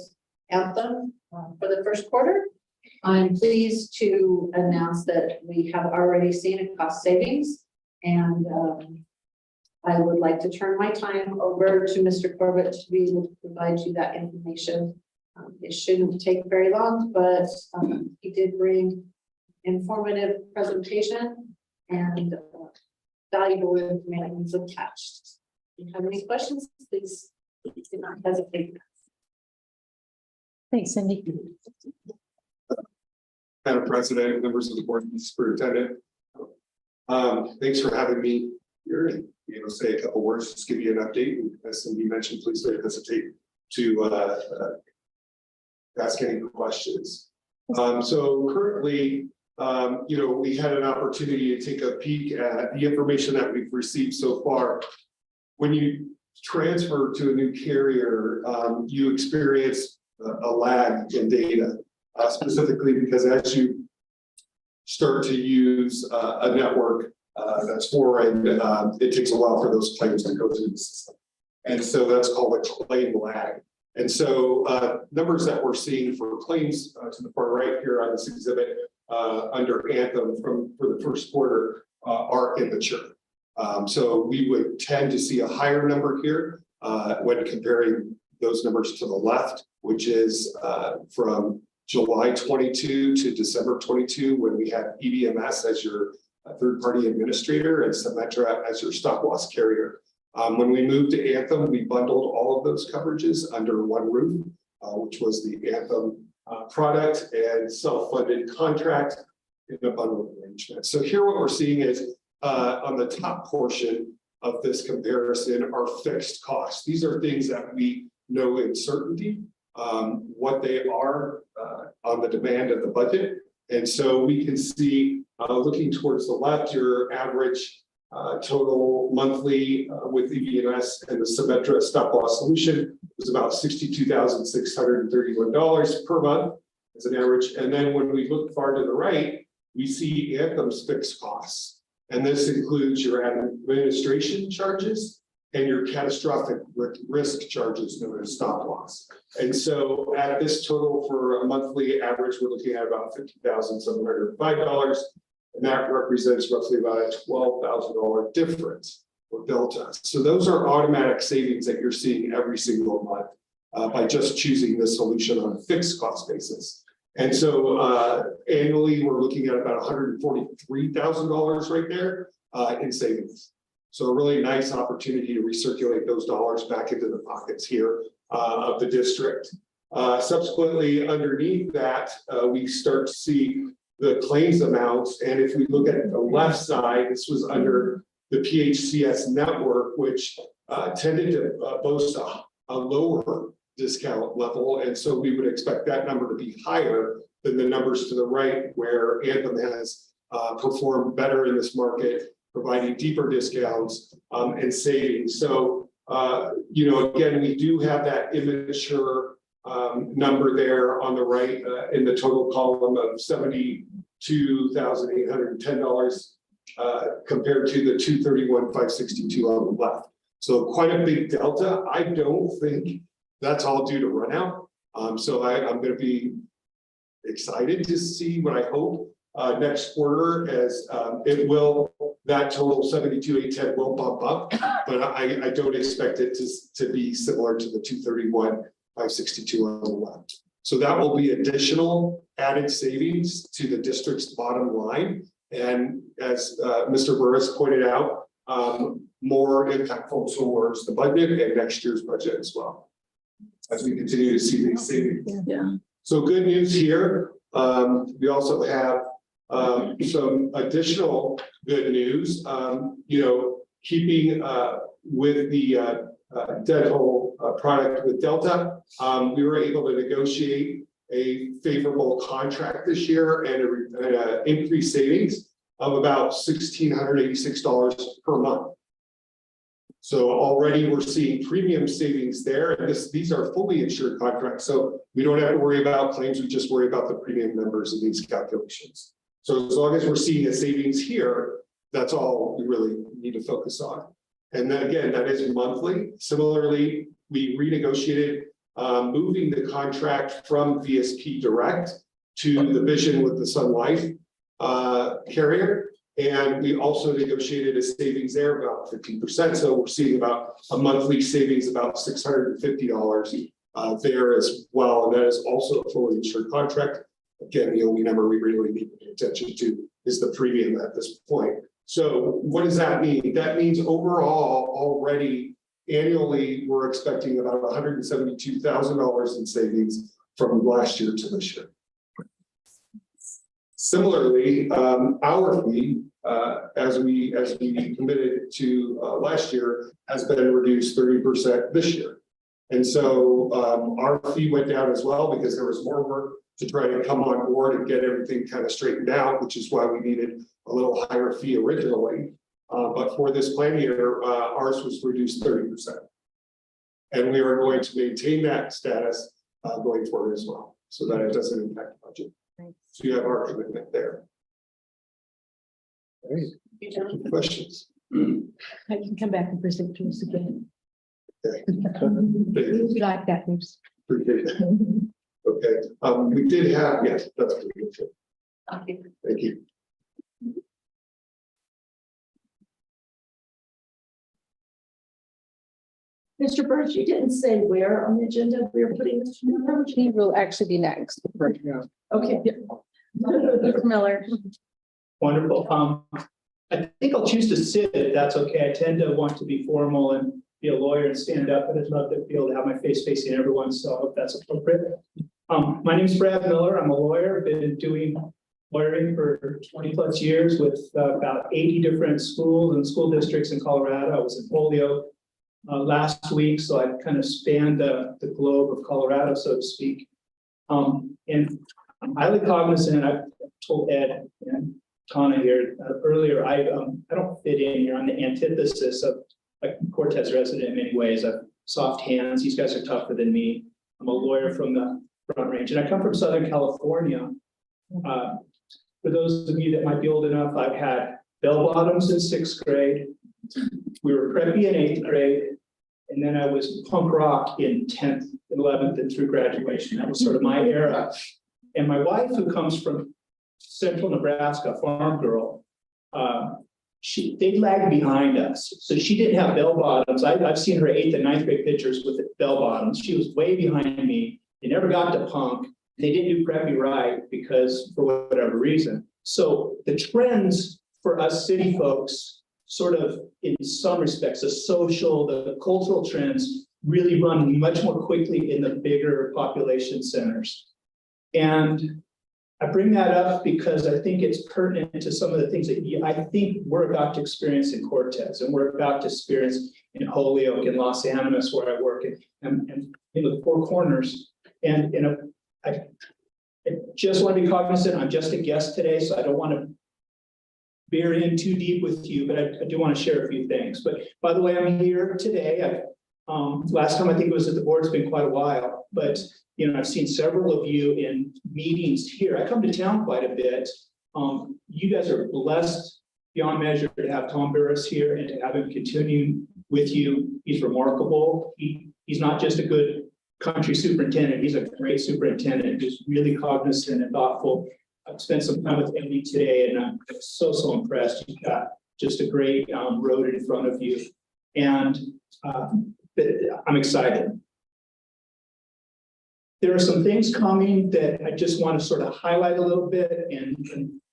Anthem for the first quarter. I'm pleased to announce that we have already seen a cost savings, and I would like to turn my time over to Mr. Corbett to be able to provide you that information. It shouldn't take very long, but he did bring informative presentation and valuable information attached. If you have any questions, please do not hesitate. Thanks, Cindy. Madam President, members of the board, and superintendent. Thanks for having me here and be able to say a couple words, just give you an update. As Cindy mentioned, please don't hesitate to ask any questions. So currently, we had an opportunity to take a peek at the information that we've received so far. When you transfer to a new carrier, you experience a lag in data, specifically because as you start to use a network that's foreign, it takes a while for those claims to go through the system. And so that's called a claim lag. And so numbers that we're seeing for claims to the far right here on this exhibit under Anthem for the first quarter are immature. So we would tend to see a higher number here when comparing those numbers to the left, which is from July 22 to December 22, when we had EBMS as your third-party administrator and Symetra as your stop loss carrier. When we moved to Anthem, we bundled all of those coverages under one roof, which was the Anthem product and self-funded contract in a bundled arrangement. So here what we're seeing is on the top portion of this comparison are fixed costs. These are things that we know in certainty what they are on the demand of the budget. And so we can see looking towards the left, your average total monthly with EBMS and the Symetra stop loss solution was about $62,631 per month as an average. And then when we look far to the right, we see Anthem's fixed costs. And this includes your administration charges and your catastrophic risk charges known as stop loss. And so at this total for a monthly average, we're looking at about $50,705. And that represents roughly about a $12,000 difference or delta. So those are automatic savings that you're seeing every single month by just choosing this solution on a fixed cost basis. And so annually, we're looking at about $143,000 right there in savings. So a really nice opportunity to recirculate those dollars back into the pockets here of the district. Subsequently, underneath that, we start to see the claims amounts. And if we look at the left side, this was under the PHCS network, which tended to boast a lower discount level. And so we would expect that number to be higher than the numbers to the right, where Anthem has performed better in this market, providing deeper discounts and savings. So, again, we do have that immature number there on the right in the total column of $72,810 compared to the $231,562 on the left. So quite a big delta. I don't think that's all due to run out. So I'm going to be excited to see what I hope next quarter as that total 72,810 will bump up, but I don't expect it to be similar to the 231,562 on the left. So that will be additional added savings to the district's bottom line. And as Mr. Burris pointed out, more impactful towards the budget and next year's budget as well, as we continue to see these savings. Yeah. So good news here. We also have some additional good news. Keeping with the dental product with Delta, we were able to negotiate a favorable contract this year and a increased savings of about $1,686 per month. So already we're seeing premium savings there, and these are fully insured contracts, so we don't have to worry about claims, we just worry about the premium numbers in these calculations. So as long as we're seeing a savings here, that's all we really need to focus on. And then again, that is monthly. Similarly, we renegotiated moving the contract from VSP Direct to the Vision with the Sun Life carrier. And we also negotiated a savings there about 15%. So we're seeing about a monthly savings about $650 there as well. And that is also a fully insured contract. Again, the only number we really need to pay attention to is the premium at this point. So what does that mean? That means overall already annually, we're expecting about $172,000 in savings from last year to this year. Similarly, our fee, as we committed to last year, has been reduced 30% this year. And so our fee went down as well because there was more work to try to come on board and get everything kind of straightened out, which is why we needed a little higher fee originally. But for this plan year, ours was reduced 30%. And we are going to maintain that status going forward as well, so that it doesn't impact the budget. So you have our commitment there. Questions? I can come back and present to us again. Okay. We like that news. Appreciate it. Okay, we did have, yes, that's pretty good. Okay. Thank you. Mr. Burns, you didn't say where on the agenda we were putting this. He will actually be next. Okay. Mr. Miller. Wonderful. I think I'll choose to sit if that's okay. I tend to want to be formal and be a lawyer and stand up, but I'd love to be able to have my face facing everyone, so I hope that's appropriate. My name is Brad Miller. I'm a lawyer. I've been doing lawyering for 20+ years with about 80 different schools and school districts in Colorado. I was in Holyoke last week, so I kind of spanned the globe of Colorado, so to speak. And I'm highly cognizant. I've told Ed and Tana here earlier, I don't fit in here. I'm the antithesis of a Cortez resident in many ways. I have soft hands. These guys are tougher than me. I'm a lawyer from the Front Range, and I come from Southern California. For those of you that might be old enough, I've had bell bottoms in 6th grade. We were preppy in 8th grade, and then I was punk rock in 10th, 11th, and through graduation. That was sort of my era. And my wife, who comes from Central Nebraska, farm girl, they lagged behind us. So she didn't have bell bottoms. I've seen her 8th and 9th grade pictures with bell bottoms. She was way behind me. They never got to punk. They didn't do preppy right because for whatever reason. So the trends for us city folks, sort of in some respects, the social, the cultural trends really run much more quickly in the bigger population centers. And I bring that up because I think it's pertinent to some of the things that I think we're about to experience in Cortez, and we're about to experience in Holyoke and Los Animas, where I work, and in the Four Corners. And I just want to be cognizant. I'm just a guest today, so I don't want to bury in too deep with you, but I do want to share a few things. But by the way, I'm here today. Last time I think it was at the board, it's been quite a while, but I've seen several of you in meetings here. I come to town quite a bit. You guys are blessed beyond measure to have Tom Burris here and to have him continue with you. He's remarkable. He's not just a good country superintendent. He's a great superintendent. He's really cognizant and thoughtful. I've spent some time with Emily today, and I'm so impressed. You've got just a great road in front of you, and I'm excited. There are some things coming that I just want to sort of highlight a little bit, and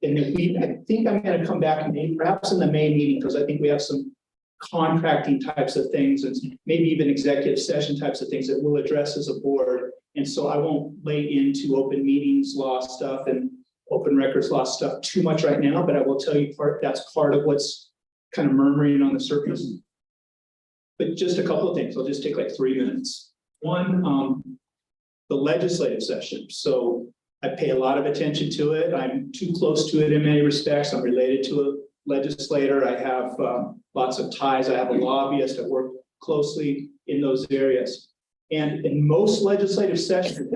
I think I'm going to come back and perhaps in the May meeting, because I think we have some contracting types of things and maybe even executive session types of things that we'll address as a board. And so I won't lay into open meetings law stuff and open records law stuff too much right now, but I will tell you that's part of what's kind of murmuring on the surface. But just a couple of things. I'll just take like 3 minutes. One, the legislative session. So I pay a lot of attention to it. I'm too close to it in many respects. I'm related to a legislator. I have lots of ties. I have a lobbyist. I work closely in those areas. And in most legislative sessions,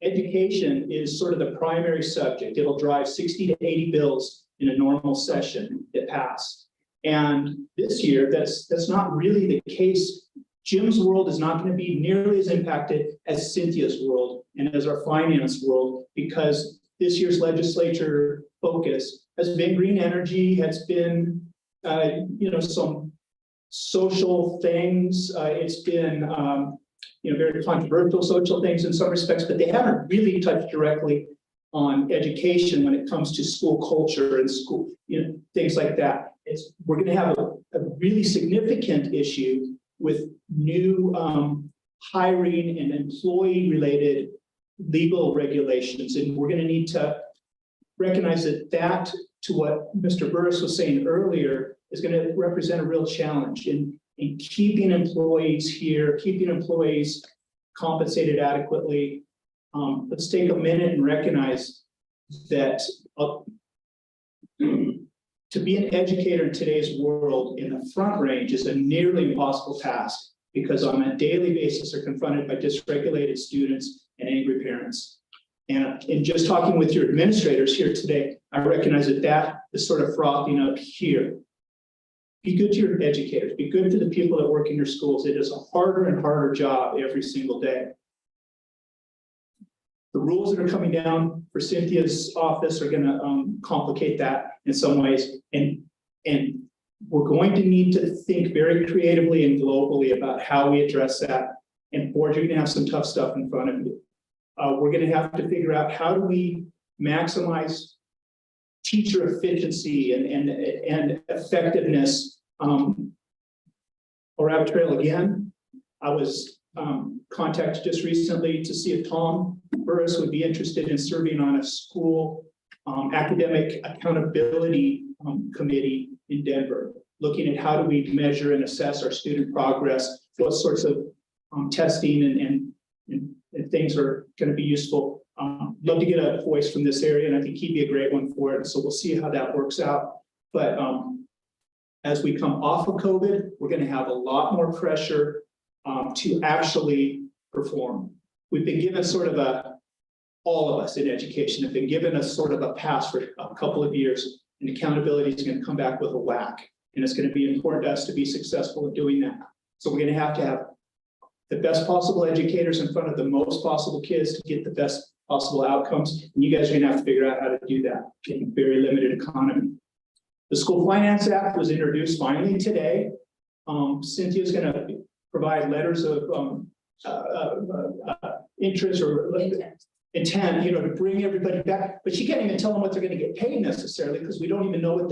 education is sort of the primary subject. It'll drive 60 to 80 bills in a normal session that pass. And this year, that's not really the case. Jim's world is not going to be nearly as impacted as Cynthia's world and as our finance world, because this year's legislature focus has been green energy, has been, some social things. It's been, very controversial social things in some respects, but they haven't really touched directly on education when it comes to school culture and school, things like that. We're going to have a really significant issue with new hiring and employee-related legal regulations, and we're going to need to recognize that, to what Mr. Burris was saying earlier, is going to represent a real challenge in keeping employees here, keeping employees compensated adequately. Let's take a minute and recognize that to be an educator in today's world in the front range is a nearly impossible task, because on a daily basis they're confronted by dysregulated students and angry parents. And in just talking with your administrators here today, I recognize that is sort of frothing up here. Be good to your educators, be good to the people that work in your schools. It is a harder and harder job every single day. The rules that are coming down for Cynthia's office are going to complicate that in some ways. And we're going to need to think very creatively and globally about how we address that. And board, you're going to have some tough stuff in front of you. We're going to have to figure out, how do we maximize teacher efficiency and effectiveness. Or rabbit trail again. I was contacted just recently to see if Tom Burris would be interested in serving on a school academic accountability committee in Denver, looking at how do we measure and assess our student progress, what sorts of testing and things are going to be useful. Love to get a voice from this area, and I think he'd be a great one for it. So we'll see how that works out. But as we come off of COVID, we're going to have a lot more pressure to actually perform. We've been given sort of all of us in education have been given a sort of a pass for a couple of years, and accountability is going to come back with a whack. And it's going to be important to us to be successful in doing that. So we're going to have the best possible educators in front of the most possible kids to get the best possible outcomes. And you guys are going to have to figure out how to do that in a very limited economy. The School Finance Act was introduced finally today. Cynthia's going to provide letters of interest or intent, to bring everybody back. But she can't even tell them what they're going to get paid necessarily, because we don't even know what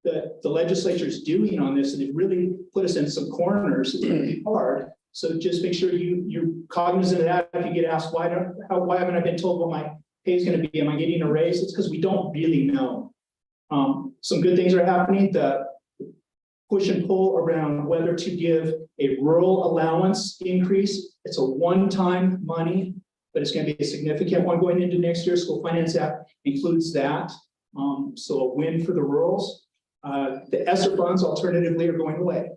the legislature is doing on this, and it really put us in some corners. It's going to be hard. So just make sure you're cognizant of that. If you get asked why haven't I been told what my pay is going to be? Am I getting a raise? It's because we don't really know. Some good things are happening. The push and pull around whether to give a rural allowance increase. It's a one-time money, but it's going to be a significant one going into next year. School Finance Act includes that. So a win for the rurals. The ESSER funds alternatively are going away.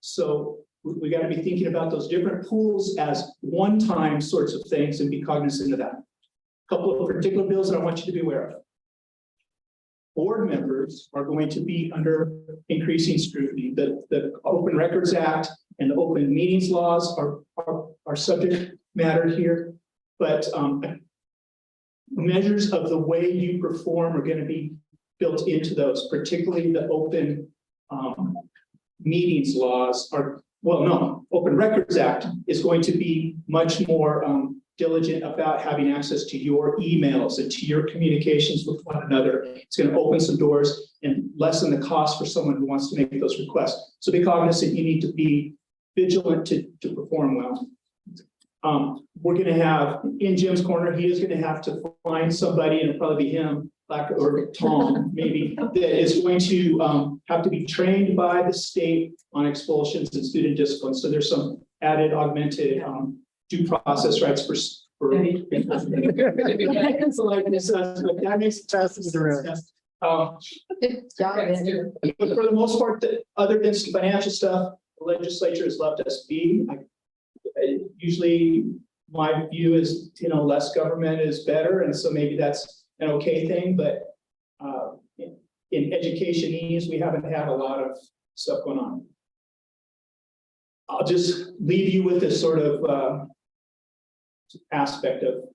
So we got to be thinking about those different pools as one-time sorts of things and be cognizant of that. A couple of particular bills that I want you to be aware of. Board members are going to be under increasing scrutiny. The Open Records Act and the open meetings laws are subject matter here, but measures of the way you perform are going to be built into those, particularly the open meetings laws Open Records Act is going to be much more diligent about having access to your emails and to your communications with one another. It's going to open some doors and lessen the cost for someone who wants to make those requests. So be cognizant, you need to be vigilant to perform well. We're going to have, in Jim's corner, he is going to have to find somebody, and it'll probably be him, or Tom, maybe, that is going to have to be trained by the state on expulsions and student discipline. So there's some added augmented due process rights Right? It's like this, that makes it Passes it around. Good job, Andrew. But for the most part, other than some financial stuff, the legislature has left us be. Usually my view is, less government is better, and so maybe that's an okay thing, but in education needs, we haven't had a lot of stuff going on. I'll just leave you with this sort of aspect of,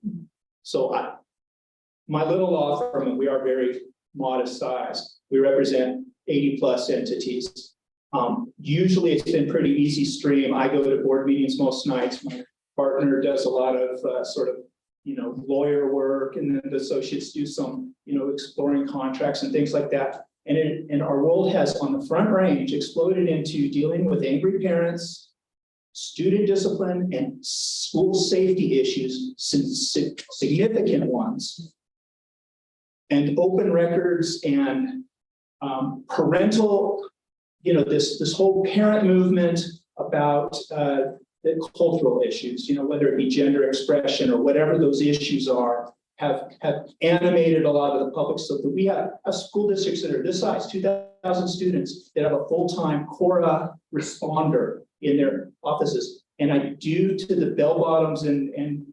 my little law firm, and we are very modest size. We represent 80+ entities. Usually it's been pretty easy stream. I go to board meetings most nights. My partner does a lot of lawyer work, and then the associates do some, exploring contracts and things like that. And our world has on the Front Range exploded into dealing with angry parents, student discipline, and school safety issues, significant ones. And open records and parental, this whole parent movement about the cultural issues, whether it be gender expression or whatever those issues are, have animated a lot of the public, so that we have school districts that are this size, 2,000 students, that have a full-time Cora responder in their offices. And I do to the bell bottoms and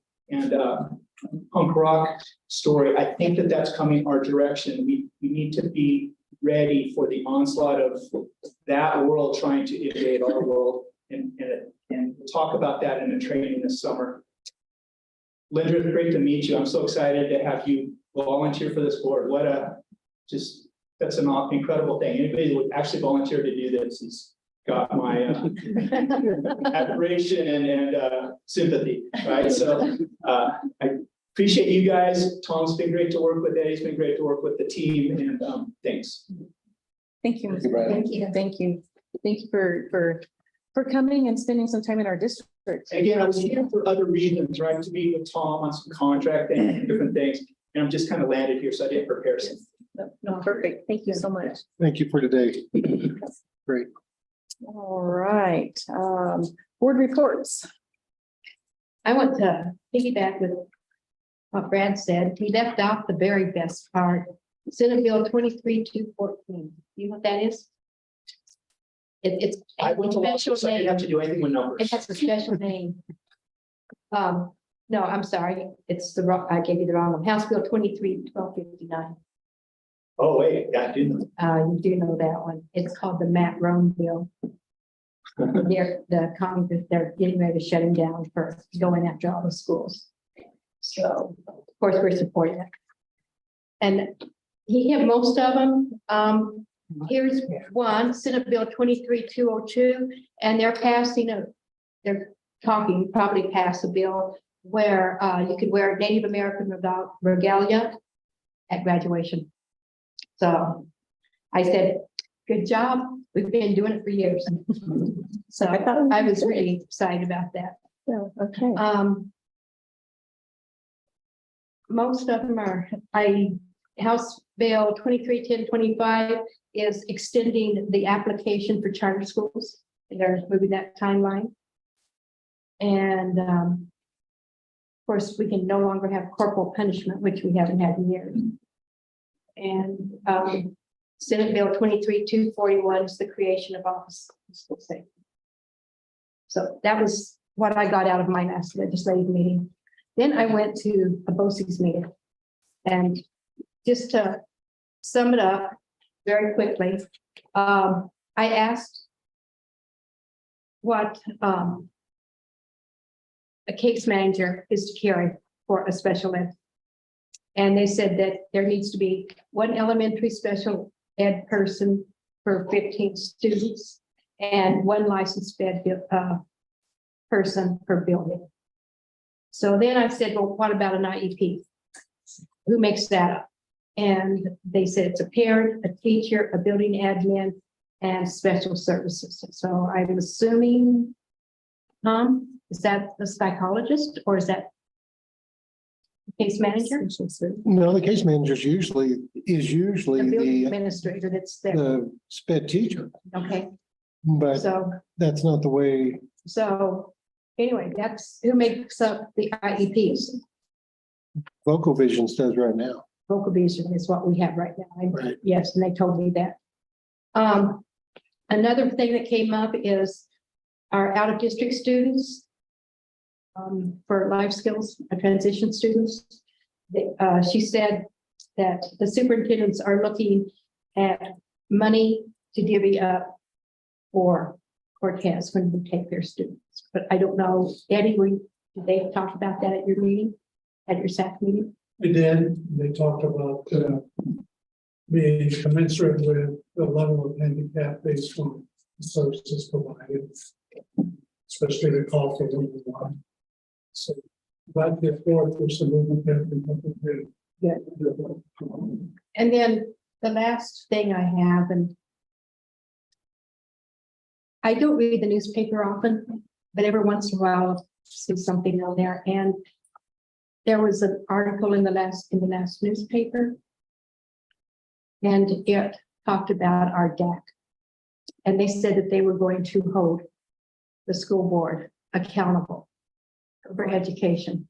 punk rock story, I think that that's coming our direction. We need to be ready for the onslaught of that world trying to invade our world, and talk about that in a training this summer. Linda, it's great to meet you. I'm so excited to have you volunteer for this board. That's an incredible thing. Anybody who would actually volunteer to do this has got my admiration and sympathy, right? So I appreciate you guys. Tom's been great to work with. Eddie's been great to work with the team, and thanks. Thank you. Thank you, Brian. Thank you. Thank you. Thank you for coming and spending some time in our district. Again, I was here for other reasons, right? To meet with Tom on some contract and different things. And I'm just kind of landed here, so I didn't prepare some. No, perfect. Thank you so much. Thank you for today. Great. All right, board reports. I want to piggyback with what Brad said. He left out the very best part. Senate Bill 23-214. You know what that is? It's I went to law special school, so I didn't name. have to do anything with numbers. It has a special name. No, I'm sorry. It's the wrong, I gave you the wrong one. House Bill 23-1259. Oh, wait, I didn't. You do know that one. It's called the Matt Rome Bill. They're getting ready to shut him down for going after all the schools. So, of course, we're supporting it. And he hit most of them. Here's one, Senate Bill 23-202, and they're talking, probably pass a bill where you could wear Native American regalia at graduation. So I said, good job. We've been doing it for years. So I was really excited about that. Yeah, okay. Most of them are, House Bill 23-1025 is extending the application for charter schools. They're moving that timeline. And of course, we can no longer have corporal punishment, which we haven't had in years. And Senate Bill 23-241 is the creation of office of school safety. So that was what I got out of my last legislative meeting. Then I went to a BOCES meeting, and just to sum it up very quickly, I asked what a case manager is to carry for a special ed. And they said that there needs to be one elementary special ed person for 15 students and one licensed ed person per building. So then I said, well, what about an IEP? Who makes that up? And they said it's a parent, a teacher, a building admin, and special services. So I'm assuming, is that the psychologist or is that the case manager? No, the case manager is usually The building the administrator that's there. the sped teacher, Okay, but so, that's not the way. so anyway, that's who makes up the IEPs. Vocal Visions does right now. Vocal vision is what we have right now. Right. Yes, and they told me that. Another thing that came up is our out-of-district students. For life skills, transition students. She said that the superintendents are looking at money to divvy up for Cortez when we take their students. But I don't know, Eddie, did they talk about that at your meeting, at your SAC meeting? They did, they talked about being commensurate with the level of handicap based on the services provided, especially the call for one. So glad to get forward for some movement there. Good. And then the last thing I have, and I don't read the newspaper often, but every once in a while I'll see something on there. And there was an article in the last newspaper, and it talked about our DAC. And they said that they were going to hold the school board accountable for education.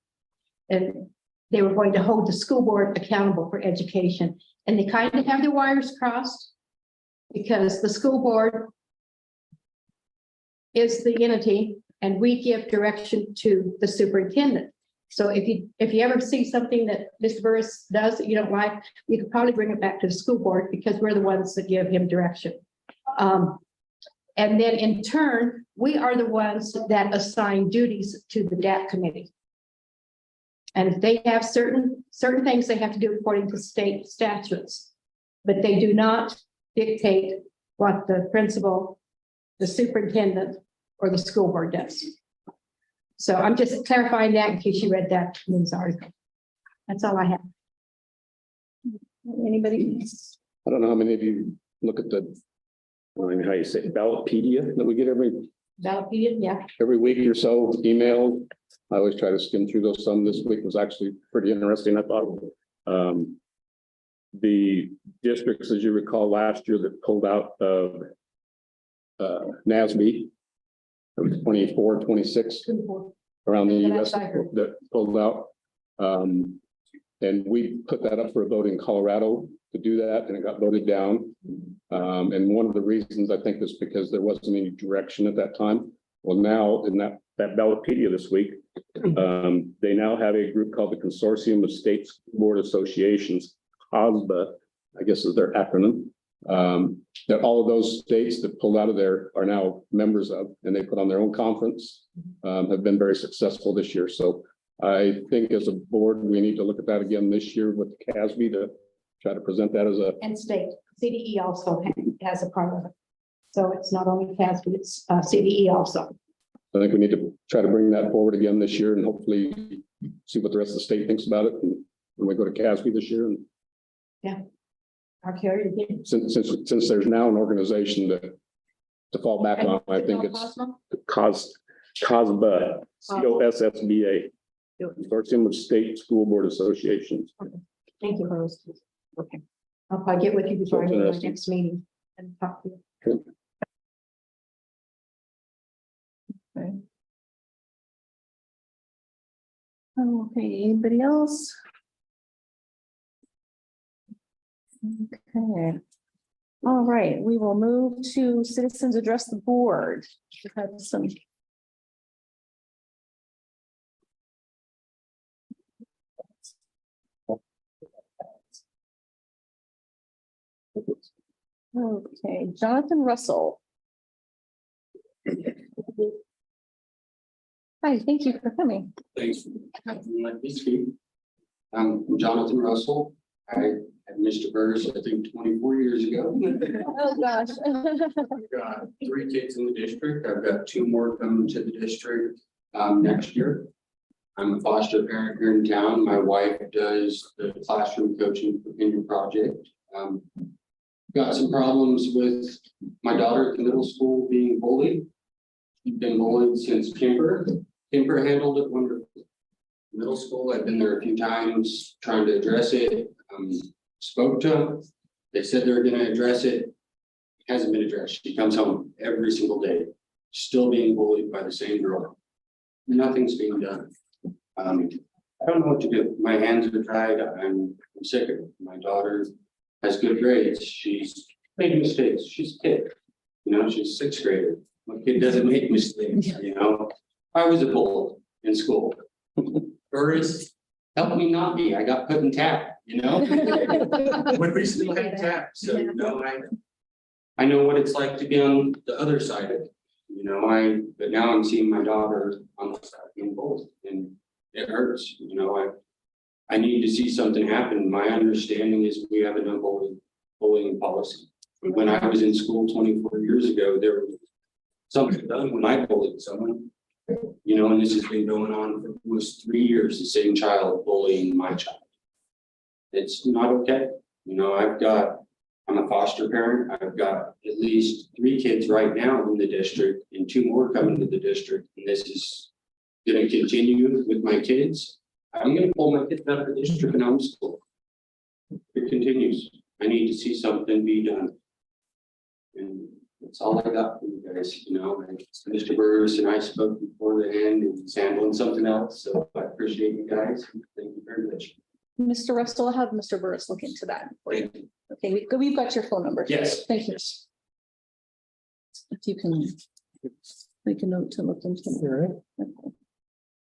And they were going to hold the school board accountable for education. And they kind of have their wires crossed because the school board is the entity and we give direction to the superintendent. So if you ever see something that Mr. Burris does that you don't like, you could probably bring it back to the school board because we're the ones that give him direction. And then in turn, we are the ones that assign duties to the DAC committee. And if they have certain things they have to do according to state statutes, but they do not dictate what the principal, the superintendent, or the school board does. So I'm just clarifying that in case you read that news article. That's all I have. Anybody? I don't know how many of you look at the, I don't know how you say it, Ballotpedia that we get every Ballotpedia, yeah. week or so, email. I always try to skim through those. Some this week was actually pretty interesting, I thought. The districts, as you recall, last year that pulled out of NASB, it was 24, 26 around the US that pulled out. And we put that up for a vote in Colorado to do that, and it got voted down. And one of the reasons I think is because there wasn't any direction at that time. Well, now in that Ballotpedia this week, they now have a group called the Consortium of State Board Associations, COSBA, I guess is their acronym. That all of those states that pulled out of there are now members of, and they put on their own conference, have been very successful this year. So I think as a board, we need to look at that again this year with the CASB to try to present that as a. And state, CDE also has a part of it. So it's not only CASB, it's CDE also. I think we need to try to bring that forward again this year and hopefully see what the rest of the state thinks about it. And when we go to CASB this year. And yeah. Our carrier did. Since there's now an organization to fall back on, I think it's COSBA, COSSBA, Consortium of State School Board Associations. Okay. Thank you, Rose. Okay. I'll probably get with you before I go to my next meeting and talk to you. Okay. Okay, anybody else? Okay. All right, we will move to citizens address the board. We've had some. Okay, Jonathan Russell. Hi, thank you for coming. Thanks for having me speak. I'm Jonathan Russell. I had Mr. Burris, I think 24 years ago. Oh, gosh. I've got 3 kids in the district. I've got 2 more coming to the district next year. I'm a foster parent here in town. My wife does the classroom coaching opinion project. Got some problems with my daughter at the middle school being bullied. She's been bullied since Kimber. Kimber handled it wonderfully. Middle school, I've been there a few times trying to address it. Spoke to them. They said they're going to address it. It hasn't been addressed. She comes home every single day, still being bullied by the same girl. nothing's being done. I don't know what to do. My hands are tied. I'm sick of it. My daughter has good grades. She's made mistakes. She's a kid. You know, she's sixth grader. My kid doesn't make mistakes, you know. I was a bull in school. Doris helped me not be. I got put in tap, you know? When we still had tap, so you know, I know what it's like to be on the other side of it. You know, but now I'm seeing my daughter on the side being bullied, and it hurts, you know. I need to see something happen. My understanding is we have a no bullying policy. When I was in school 24 years ago, there was something done when I bullied someone. You know, and this has been going on for almost 3 years, the same child bullying my child. It's not okay. You know, I'm a foster parent. I've got at least 3 kids right now in the district and 2 more coming to the district. And this is going to continue with my kids. I'm going to pull my kids out of the district and homeschool. It continues. I need to see something be done. And that's all I got for you guys, you know. And Mr. Burris and I spoke before the end, and he's handling something else. So I appreciate you guys. Thank you very much. Mr. Russell, I'll have Mr. Burris look into that for you. Okay, we've got your phone number. Yes. Thank you. If you can make a note to look into it.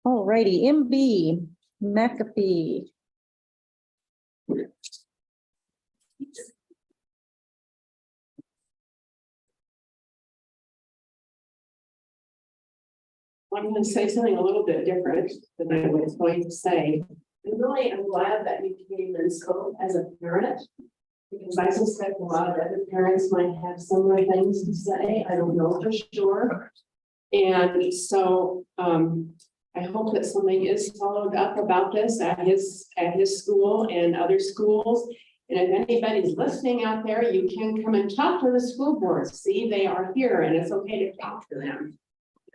All righty, MB McAfee. I'm going to say something a little bit different than I was going to say. I really am glad that you came and spoke as a parent, because I suspect a lot of other parents might have similar things to say. I don't know for sure. And so I hope that something is followed up about this at his school and other schools. And if anybody's listening out there, you can come and talk to the school board. See, they are here, and it's okay to talk to them.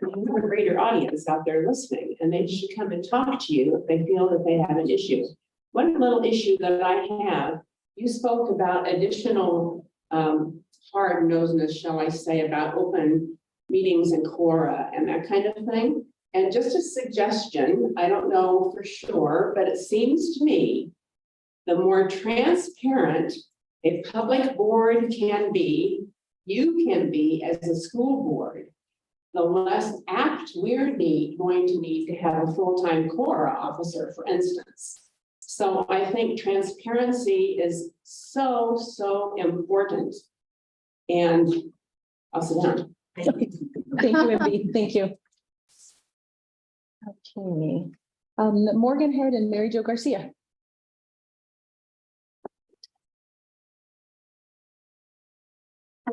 You have a greater audience out there listening, and they should come and talk to you if they feel that they have an issue. One little issue that I have, you spoke about additional hard-nosedness, shall I say, about open meetings and quora and that kind of thing. And just a suggestion, I don't know for sure, but it seems to me the more transparent a public board can be, you can be as a school board, the less apt we're going to need to have a full-time quora officer, for instance. So I think transparency is so, so important. And I'll sit down. Thank you, MB. Thank you. Okay. Morgan Head and Mary Jo Garcia.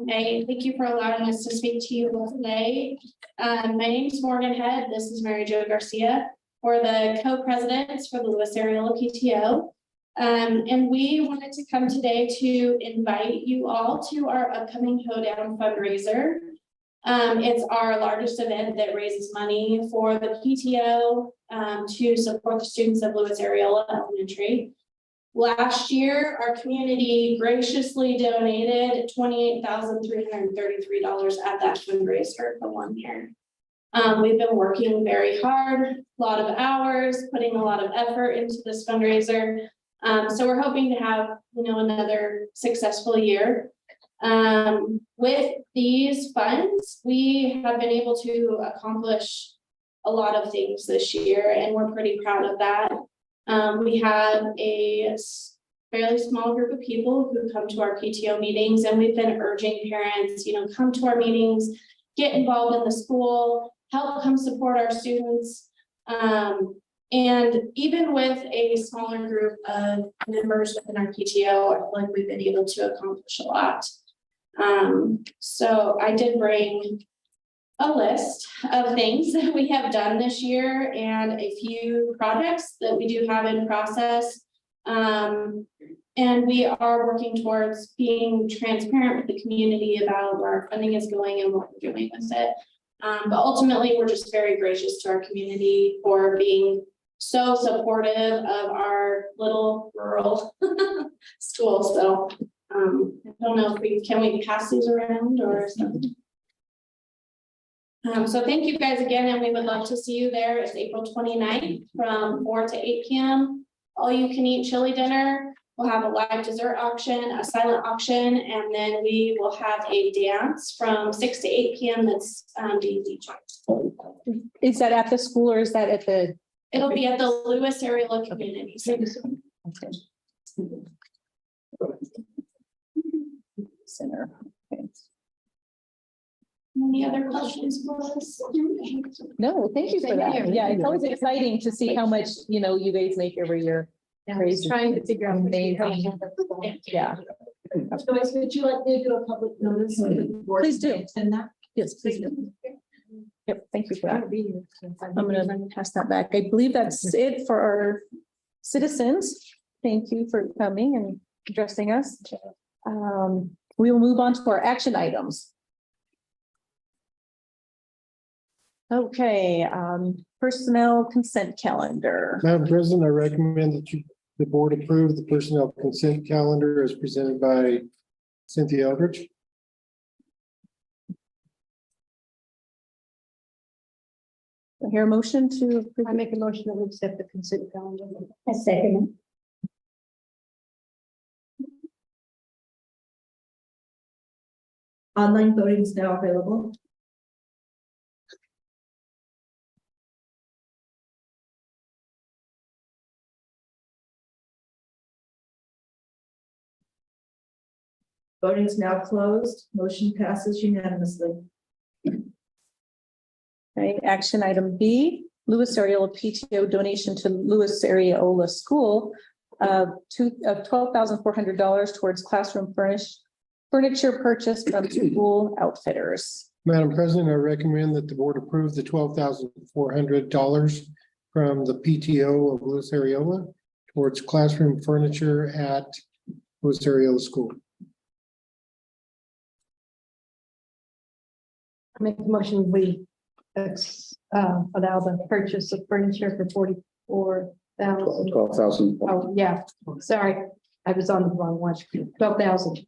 Hey, thank you for allowing us to speak to you both today. My name is Morgan Head. This is Mary Jo Garcia. We're the co-presidents for the Lewis Ariola PTO. And we wanted to come today to invite you all to our upcoming Hoedown fundraiser. It's our largest event that raises money for the PTO to support the students of Lewis Ariola Elementary. Last year, our community graciously donated $28,333 at that fundraiser for 1 year. We've been working very hard, a lot of hours, putting a lot of effort into this fundraiser. So we're hoping to have, another successful year. With these funds, we have been able to accomplish a lot of things this year, and we're pretty proud of that. We have a fairly small group of people who come to our PTO meetings, and we've been urging parents, come to our meetings, get involved in the school, help come support our students. And even with a smaller group of members within our PTO, I feel like we've been able to accomplish a lot. So I did bring a list of things that we have done this year and a few projects that we do have in process. And we are working towards being transparent with the community about where our funding is going and what we're doing with it. But ultimately, we're just very gracious to our community for being so supportive of our little rural school. So I don't know if can we pass these around or something? So thank you guys again, and we would love to see you there. It's April 29th from 4 to 8 p.m. All you can eat chili dinner. We'll have a live dessert auction, a silent auction, and then we will have a dance from 6 to 8 p.m. That's D&D joint. Is that at the school or is that at the? It'll be at the Lewis Area Community Center. Center. Okay. Any other questions for us? No, thank you for that. Yeah, it's always exciting to see how much, you guys make every year. Yeah, I was trying to figure out. Amazing. Yeah. Joyce, would you like me to do a public notice? Please do. And that. Yes, please do. Yep, thank you for that. I'll be here. I'm gonna pass that back. I believe that's it for our citizens. Thank you for coming and addressing us. We will move on to our action items. Okay, personnel consent calendar. Madam President, I recommend that the board approve the personnel consent calendar as presented by Cynthia Eldridge. I hear a motion to approve. I make a motion to accept the consent calendar. I second. Online voting is now available. Voting is now closed. Motion passes unanimously. Okay, action item B, Lewis Areola PTO donation to Lewis Areola School of $12,400 towards classroom furniture purchase from school outfitters. Madam President, I recommend that the board approve the $12,400 from the PTO of Lewis Areola towards classroom furniture at Lewis Areola School. I make a motion, we allow the purchase of furniture for $44,000. 12,000. Oh, yeah, sorry, I was on the wrong one. 12,000.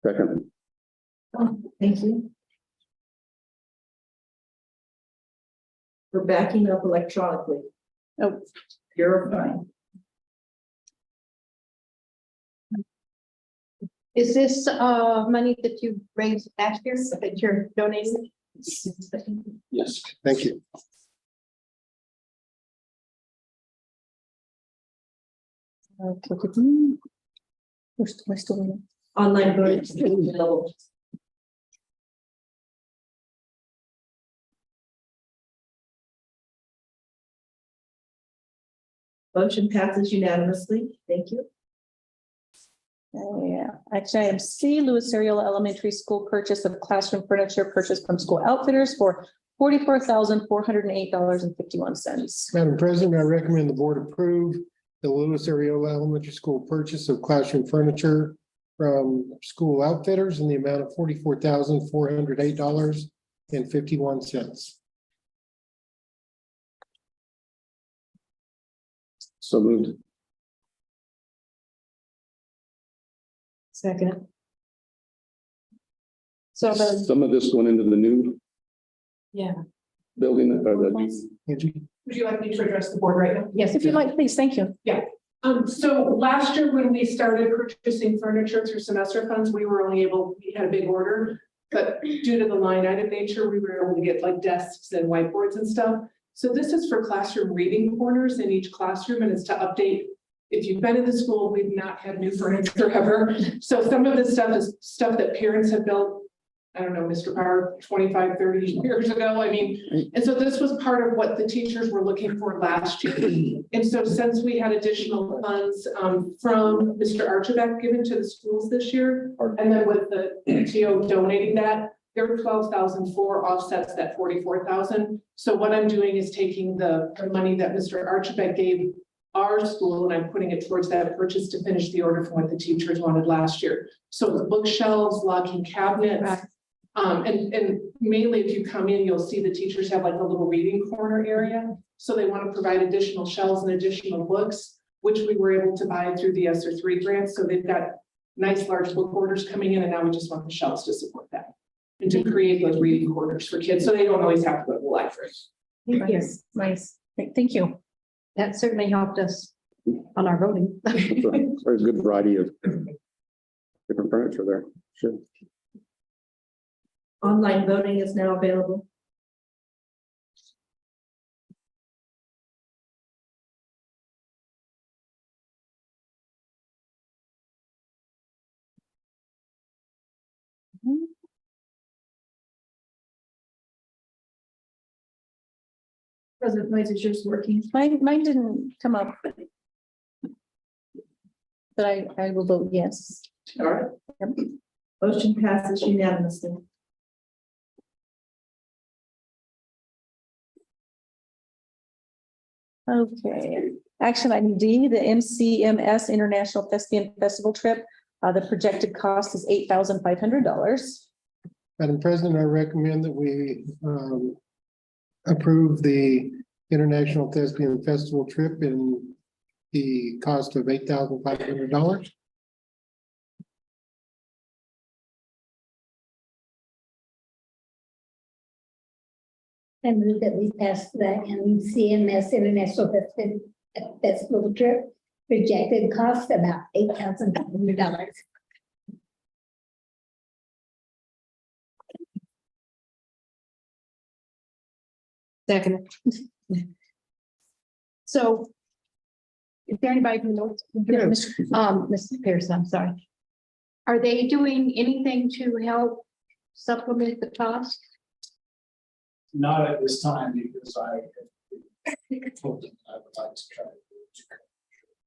Second. Thank you. We're backing up electronically. Oh, You're fine. Is this money that you raised last year that you're donating? Yes. Thank you. we're still in. Online voting is still available. Motion passes unanimously. Thank you. Oh, yeah, action item C, Lewis Areola Elementary School purchase of classroom furniture purchased from school outfitters for $44,408.51. Madam President, I recommend the board approve the Lewis Areola Elementary School purchase of classroom furniture from school outfitters in the amount of $44,408.51. So moved. Second. So the, Some of this going into the new yeah, building or the new. Angie? Would you like me to address the board right now? yes, If you'd like, please, thank you. So last year when we started purchasing furniture through semester funds, we had a big order. But due to the line item nature, we were able to get like desks and whiteboards and stuff. So this is for classroom reading corners in each classroom, and it's to update. If you've been in the school, we've not had new furniture ever. So some of this stuff is stuff that parents have built, I don't know, Mr. Power, 25, 30 years ago. I mean, and so this was part of what the teachers were looking for last year. And so since we had additional funds from Mr. Archibald given to the schools this year, and then with the PTO donating that, there were 12,004 offsets that 44,000. So what I'm doing is taking the money that Mr. Archibald gave our school, and I'm putting it towards that purchase to finish the order from what the teachers wanted last year. So the bookshelves, locking cabinets, and mainly if you come in, you'll see the teachers have like a little reading corner area. So they want to provide additional shelves and additional books, which we were able to buy through the ESSER 3 grant. So they've got nice large book orders coming in, and now we just want the shelves to support that. and to create those reading corners for kids, so they don't always have to go to the library. Thank you. Nice. Thank you. That certainly helped us on our voting. Very good variety of different furniture there. Sure. Online voting is now available. President Noise, is yours working? Mine didn't come up. But I will vote yes. All right. Yep. Motion passes unanimously. Okay, action item D, the MCMS International Thespian Festival trip. The projected cost is $8,500. Madam President, I recommend that we approve the International Thespian Festival trip in the cost of $8,500. I move that we pass the MCMS International Festival trip. Projected cost about $8,500. Second. So. Is there anybody who knows? Mr. Pearson, I'm sorry. Are they doing anything to help supplement the cost? Not at this time, because I told them I would like to try to do it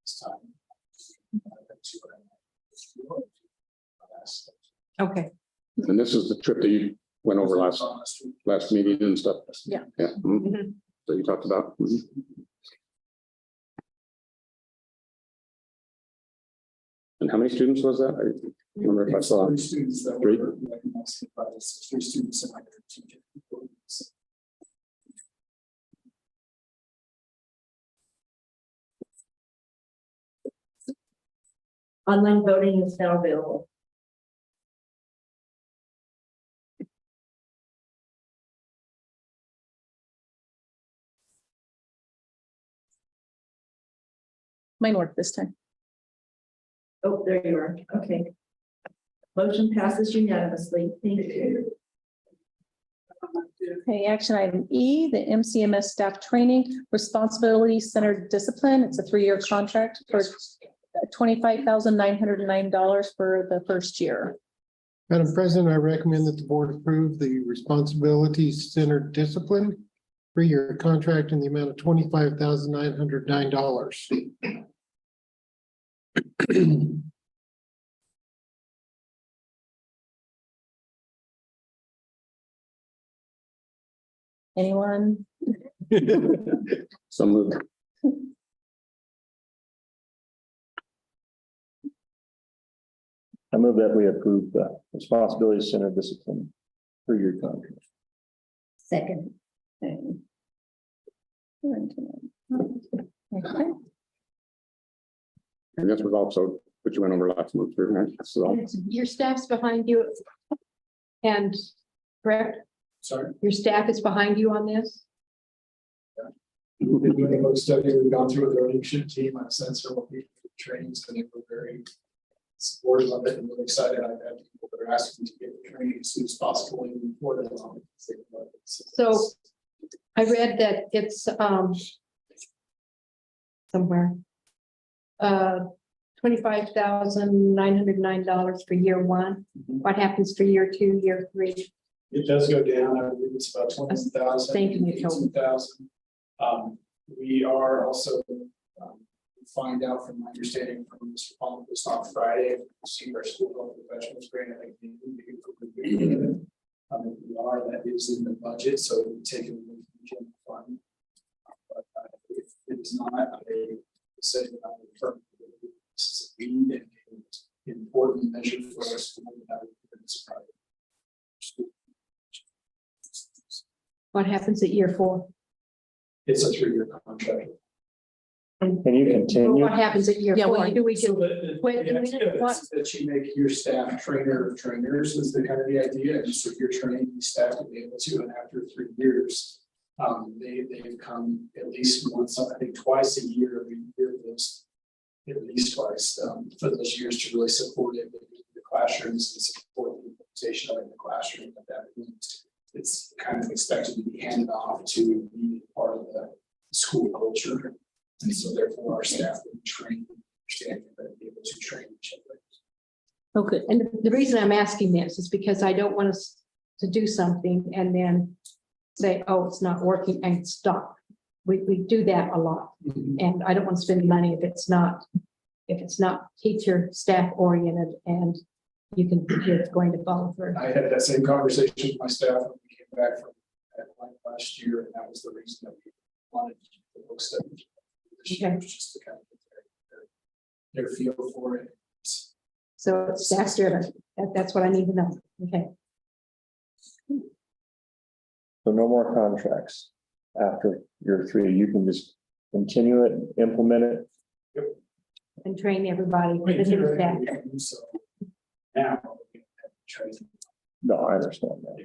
this time. Okay. And this is the trip that you went over last meeting and stuff. Yeah. Yeah. Mhm. So you talked about. Mhm. And how many students was that? I don't remember if I saw. Three students that Three? were recognized by this, 3 students in my team. Online voting is now available. Mine worked this time. Oh, there you are. Okay. Motion passes unanimously. Thank you. Okay, action item E, the MCMS staff training, responsibility centered discipline. It's a 3-year contract for $25,909 for the first year. Madam President, I recommend that the board approve the responsibility centered discipline 3-year contract in the amount of $25,909. Anyone? So moved. I move that we approve the responsibility center discipline 3-year contract. Second. Okay. And this was also what you went over last month, right? So Your staff's behind you. And correct, Sorry. your staff is behind you on this? We've been doing a little study, we've gone through with our leadership team, I've sent several people to trainings, and they were very supportive of it and really excited. I've had people that are asking to get the training as soon as possible, even before that long. So I read that it's somewhere. $25,909 for year 1. What happens for year 2, year 3? It does go down, I believe it's about 20,000. Thank you, Nicole. 18,000. We are also find out from my understanding from Mr. Palmer this on Friday, see our school health professionals grant. I think we are, that is in the budget, so we take it away from the general fund. But if it's not, I say that I would firmly believe this is a need and an important measure for our school that would be surprising. What happens at year 4? It's a 3-year contract. Can you continue? What happens at year Yeah, well, four? Do we So do? Wait, the do we idea do what? is that you make your staff trainer of trainers is the kind of the idea, and so you're training these staff to be able to, and after 3 years. They've come at least once, I think twice a year, every year, those. At least twice, for those years to really support it in the classrooms and support the implementation of it in the classroom, but that means it's kind of expected to be handed off to be part of the school culture. And so therefore our staff will be trained, understand, but be able to train each other. Okay, and the reason I'm asking this is because I don't want us to do something and then say, oh, it's not working and stop. We do that a lot, and I don't want to spend money if it's not teacher, staff oriented, and you can, it's going to follow through. I had that same conversation with my staff when we came back from last year, and that was the reason that we wanted the book study. This year, just to kind of get their feel for it. So it's staff driven. That's what I need to know. Okay. So no more contracts after year 3. You can just continue it, implement it. And train everybody. I mean, the new theoretically, staff. we can do so now. We can train No, I understand that.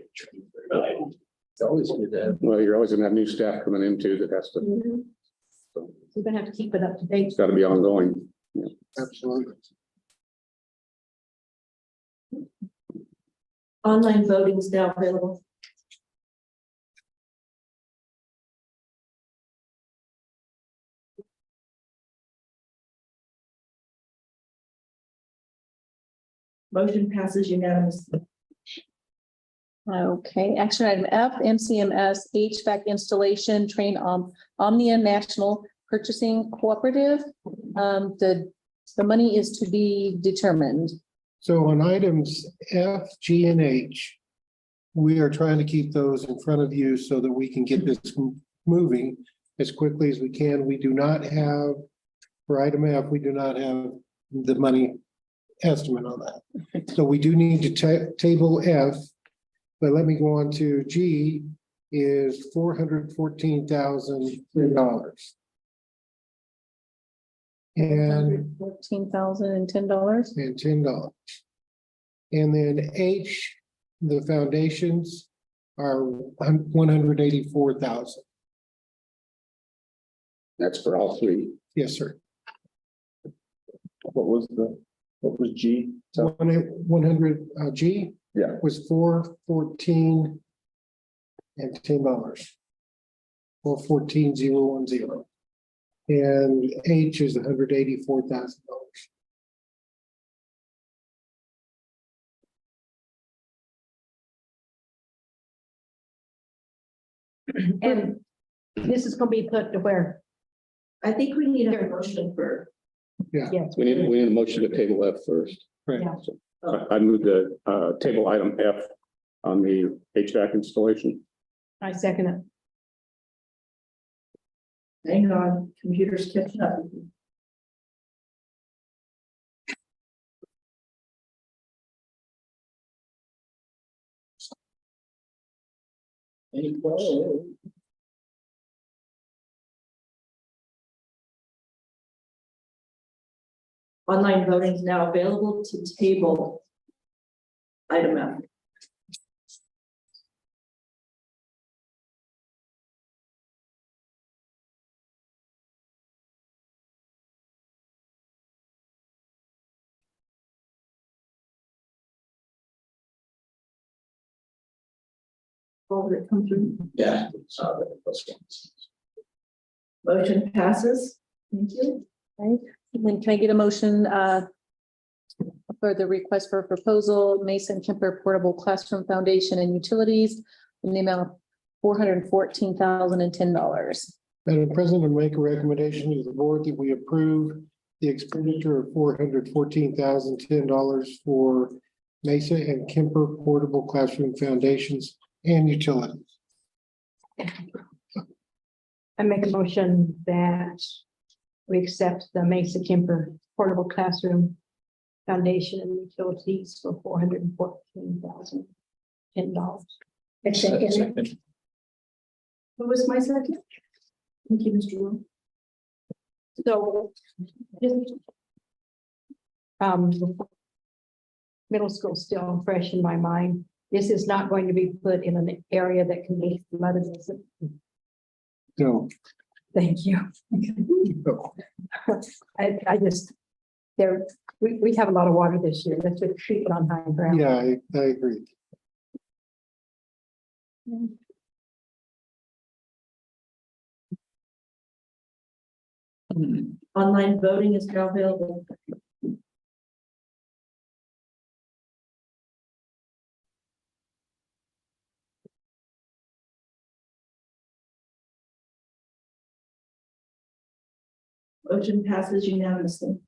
It's always good to have. Well, you're always gonna have new staff coming in too, that has to, Mhm. so You're gonna have to keep it up to date. it's gotta be ongoing. Yeah. Absolutely. Online voting is now available. Motion passes unanimously. Okay, action item F, MCMS HVAC installation, train Omnia National Purchasing Cooperative. The money is to be determined. So on items F, G, and H, we are trying to keep those in front of you so that we can get this moving as quickly as we can. We do not have, for item F, we do not have the money estimate on that. So we do need to table F, but let me go on to G is $414,000. And $14,010. and $10. And then H, the foundations are $184,000. That's for all 3. Yes, sir. What was G? So 100 G yeah, was $414 and $10. 414,010. And H is $184,000. And this is gonna be put to where? I think we need a motion for. Yes. We need a motion to table F first. Right. Yeah. So, I moved the table item F on the HVAC installation. I second it. Hang on, computer's catching up. Any questions? Online voting is now available to table item F. Will it come through? Yeah. Motion passes. Thank you. Right, and then can I get a motion for the request for proposal, Mason Kemper Portable Classroom Foundation and Utilities in the amount of $414,010. Madam President, I make a recommendation to the board that we approve the expenditure of $414,010 for Mesa and Kemper Portable Classroom Foundations and Utilities. I make a motion that we accept the Mesa Kemper Portable Classroom Foundation and Utilities for $414,010. Second. Who was my second? Thank you, Mr. Wu. So. just, Middle school still fresh in my mind. This is not going to be put in an area that can be flooded. Is it? No, Thank you. I just, we have a lot of water this year. Let's just treat it on high ground. yeah, I agree. Online voting is now available. Motion passes unanimously.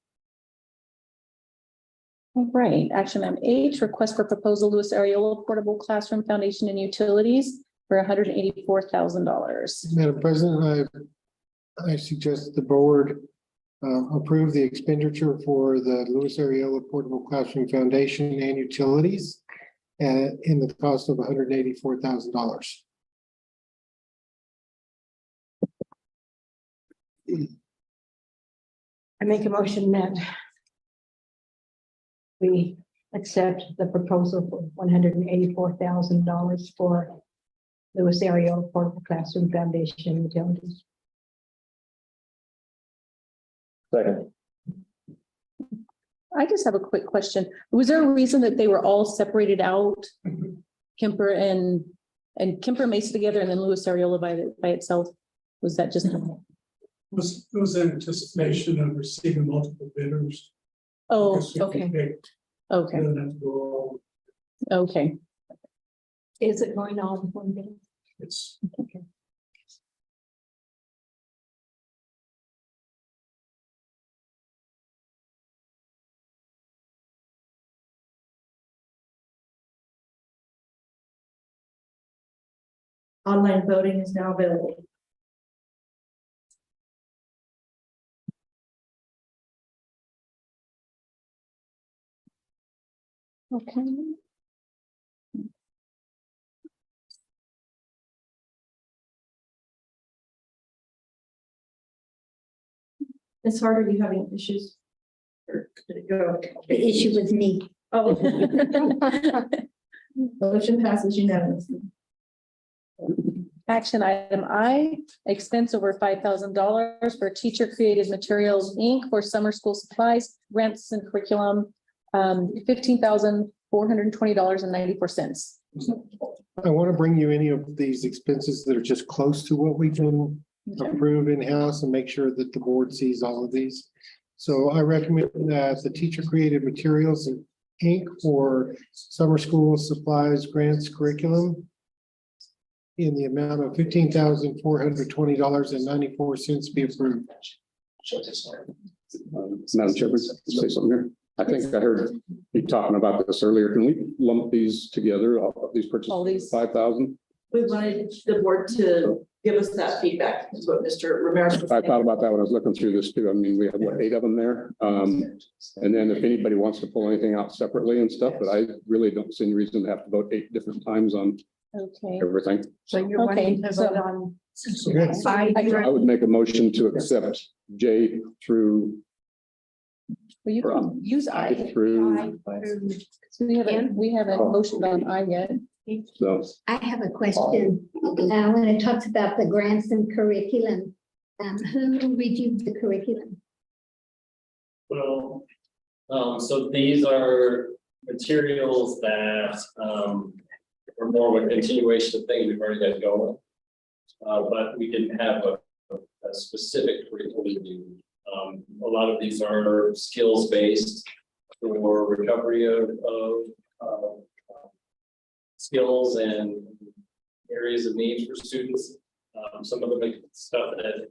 All right, action item H, request for proposal, Louis Ariola Portable Classroom Foundation and Utilities for $184,000. Madam President, I suggest the board approve the expenditure for the Louis Ariola Portable Classroom Foundation and Utilities in the cost of $184,000. I make a motion that we accept the proposal for $184,000 for Louis Ariola Portable Classroom Foundation Utilities. Second. I just have a quick question. Was there a reason that they were all separated out? Kemper and Kemper Mesa together and then Louis Ariola by itself? Was that just? Was in anticipation of receiving multiple bidders. Oh, Because if we okay, picked, okay, we don't have to go all- okay. Is it going on one day? It's Okay. Online voting is now available. Okay. Ms. Harder, do you have any issues? Or did it go? The issue with me. Oh. Motion passes unanimously. Action item I, expense over $5,000 for Teacher Created Materials, Inc. for summer school supplies, grants and curriculum, $15,420.94. I want to bring you any of these expenses that are just close to what we can approve in-house and make sure that the board sees all of these. So I recommend that the Teacher Created Materials Inc. for summer school supplies, grants, curriculum in the amount of $15,420.94 be approved. Madam Chair, say something here. I think I heard you talking about this earlier. Can we lump these together, all of these purchases? All these. 5,000? We wanted the board to give us that feedback, is what Mr. Ramirez was I saying. thought about that when I was looking through this too. I mean, we have what, 8 of them there? And then if anybody wants to pull anything out separately and stuff, but I really don't see any reason to have to vote 8 different times on Okay. everything. So you're Okay, wanting to so- vote on. Good. I would make a motion to accept J through Well, you can use I. through, So we haven't motioned on I yet. so. I have a question. When it talks about the grants and curriculum, who reviewed the curriculum? Well, so these are materials that, are more of a continuation of things we've already got going. But we didn't have a specific curriculum review. A lot of these are skills-based for recovery of skills and areas of need for students. Some of the stuff that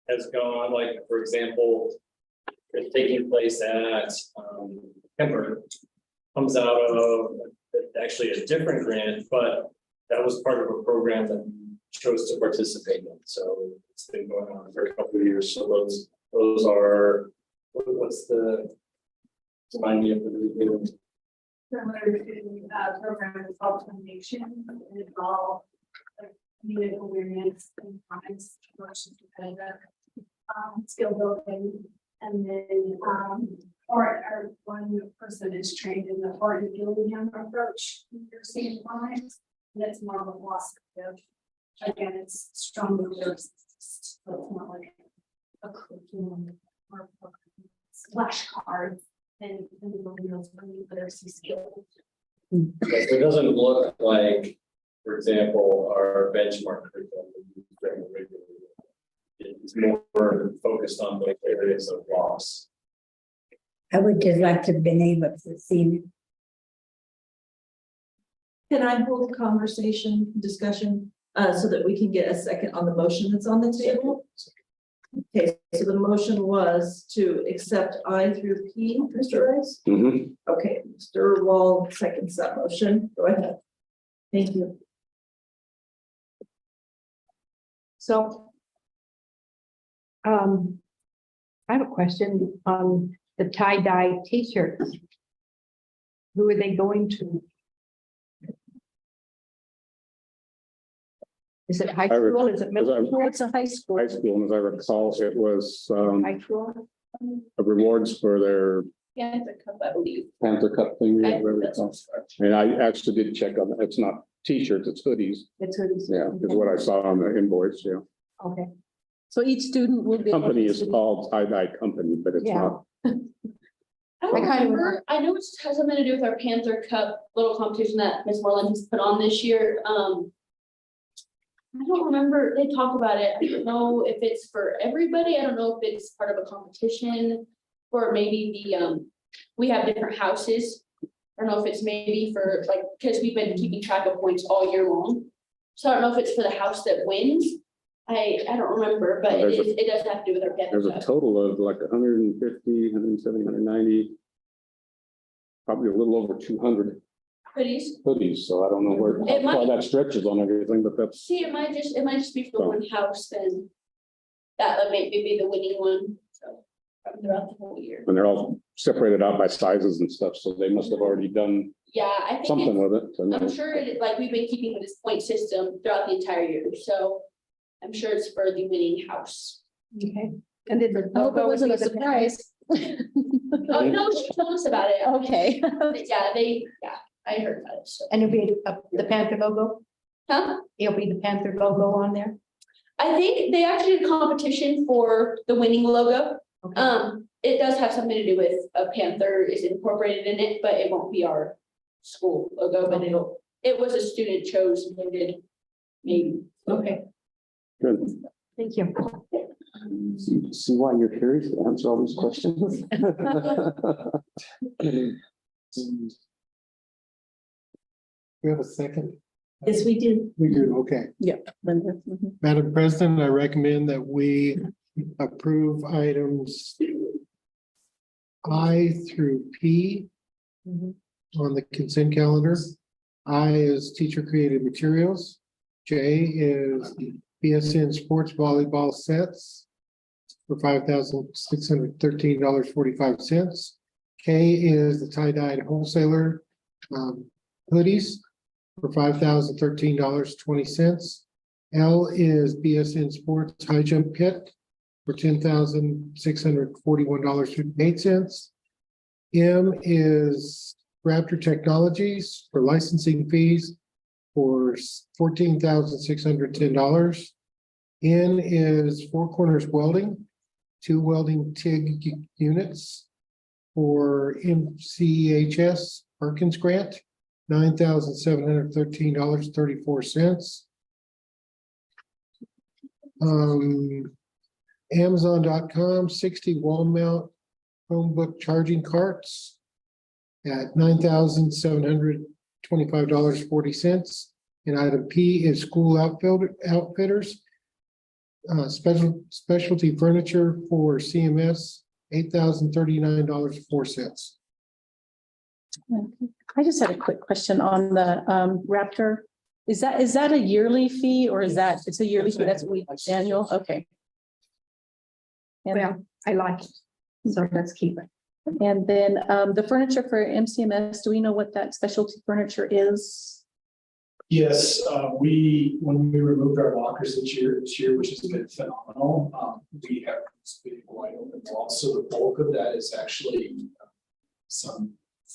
has gone, like, for example, it's taking place at Kemper, comes out of actually a different grant, but that was part of a program that we chose to participate in. So it's been going on for a couple of years. So those are, what's the, remind me of the review. Program is called Foundation, and it's all like community awareness and comments. skill building. And then, or one person is trained in the art of Gillingham approach, you're seeing lines, and it's more of a philosophy. Again, it's strong leaders, so it's not like a curriculum or flashcards and the wheels for literacy skills. It doesn't look like, for example, our benchmark curriculum. It's more focused on those areas of loss. I would just like to have been able to see. Can I hold a conversation, discussion, so that we can get a second on the motion that's on the table? Okay, so the motion was to accept I through P, Mr. Rice? Okay, Mr. Wall seconds that motion. Go ahead. Thank you. So. I have a question on the tie-dye t-shirts. Who are they going to? Is it high school? Is it middle school? It's a high school. High school, and as I recall, it was High school? rewards for their Yeah, it's a cup, I believe. Panther Cup thing. I- Whatever it's that's called. what's- And I actually did check on that. It's not t-shirts, it's hoodies. It's hoodies. Yeah, is what I saw on the invoice, yeah. Okay. So each student will be. Company is called Tie-Dye Company, but it's Yeah. not. I don't I kind of- remember, I know it has something to do with our Panther Cup little competition that Ms. Moreland has put on this year, I don't remember, they talk about it, I don't know if it's for everybody, I don't know if it's part of a competition. Or maybe we have different houses, I don't know if it's maybe for like, because we've been keeping track of points all year long. So I don't know if it's for the house that wins, I don't remember, but it does have to do with our Panther There's a Cup. total of like 150, 170, 190. Probably a little over 200 Hoodies, hoodies, so I don't know where, It how might- that stretches on everything, but that's. see, it might just be for one house, then that may be the winning one, so throughout the whole year. And they're all separated out by sizes and stuff, so they must have already done Yeah, I think something it's, with it. to know. I'm sure like we've been keeping this point system throughout the entire year, so I'm sure it's for the winning house. Okay. And then the. I hope it logo would wasn't be a the- surprise. Oh, no, she told us about it. Okay. Yeah, I heard about it, so. And it'll be the Panther logo? Huh? It'll be the Panther logo on there? I think they actually did a competition for the winning logo. Okay. It does have something to do with a panther is incorporated in it, but it won't be our school logo, but it was a student chose and they did maybe. Okay, Good. thank you. See why you're here to answer all these questions? We have a second. Yes, we do. We do, okay. Yeah. Linda. Mhm. Madam President, I recommend that we approve items I through P on the consent calendar. I is teacher created materials. J is BSN sports volleyball sets for $5,613.45. K is the tie-dyed wholesaler hoodies for $5,013.20. L is BSN Sports High Jump Pit for $10,641.58. M is Raptor Technologies for licensing fees for $14,610. N is Four Corners Welding, 2 welding TIG units for MCHS Perkins Grant, $9,713.34. Amazon.com, 60 wall mount Chromebook charging carts at $9,725.40. And item P is school outfitters. Specialty furniture for CMS, $8,039.04. I just had a quick question on the Raptor. Is that a yearly fee or is that, it's a yearly fee, that's annual, okay. And- Well, I like it, so let's keep it. And then the furniture for MCMS, do we know what that specialty furniture is? Yes, when we removed our lockers this year, which has been phenomenal, we have this big wide open wall. So the bulk of that is actually some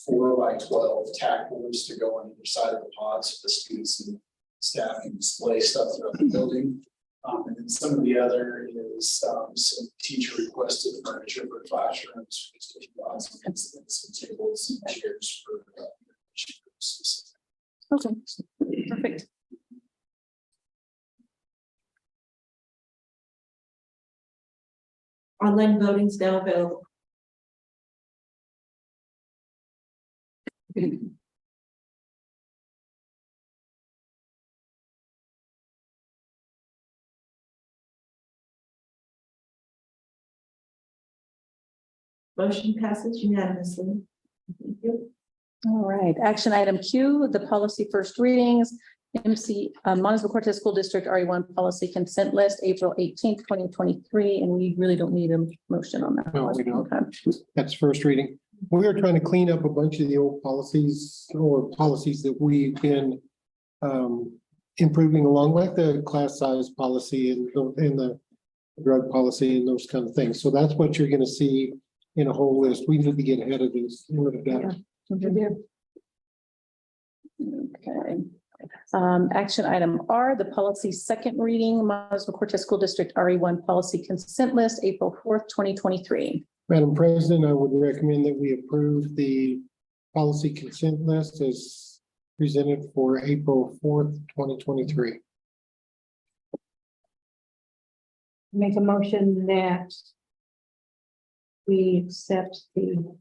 4x12 tack boards to go on either side of the pod so the students and staff can display stuff throughout the building. And then some of the other is some teacher requested furniture for classrooms, some tables and chairs for Okay, perfect. Online voting is now available. Motion passes unanimously. Thank you. All right, action item Q, the policy first readings. Montezuma-Cortez School District RE1 policy consent list, April 18th, 2023, and we really don't need a motion on that. No, we don't. Okay. That's first reading. We are trying to clean up a bunch of the old policies or policies that we've been improving along, like the class size policy and the drug policy and those kind of things. So that's what you're going to see in a whole list. We need to get ahead of this. Okay. Action item R, the policy second reading, Montezuma-Cortez School District RE1 policy consent list, April 4th, 2023. Madam President, I would recommend that we approve the policy consent list as presented for April 4th, 2023. Make a motion that we accept the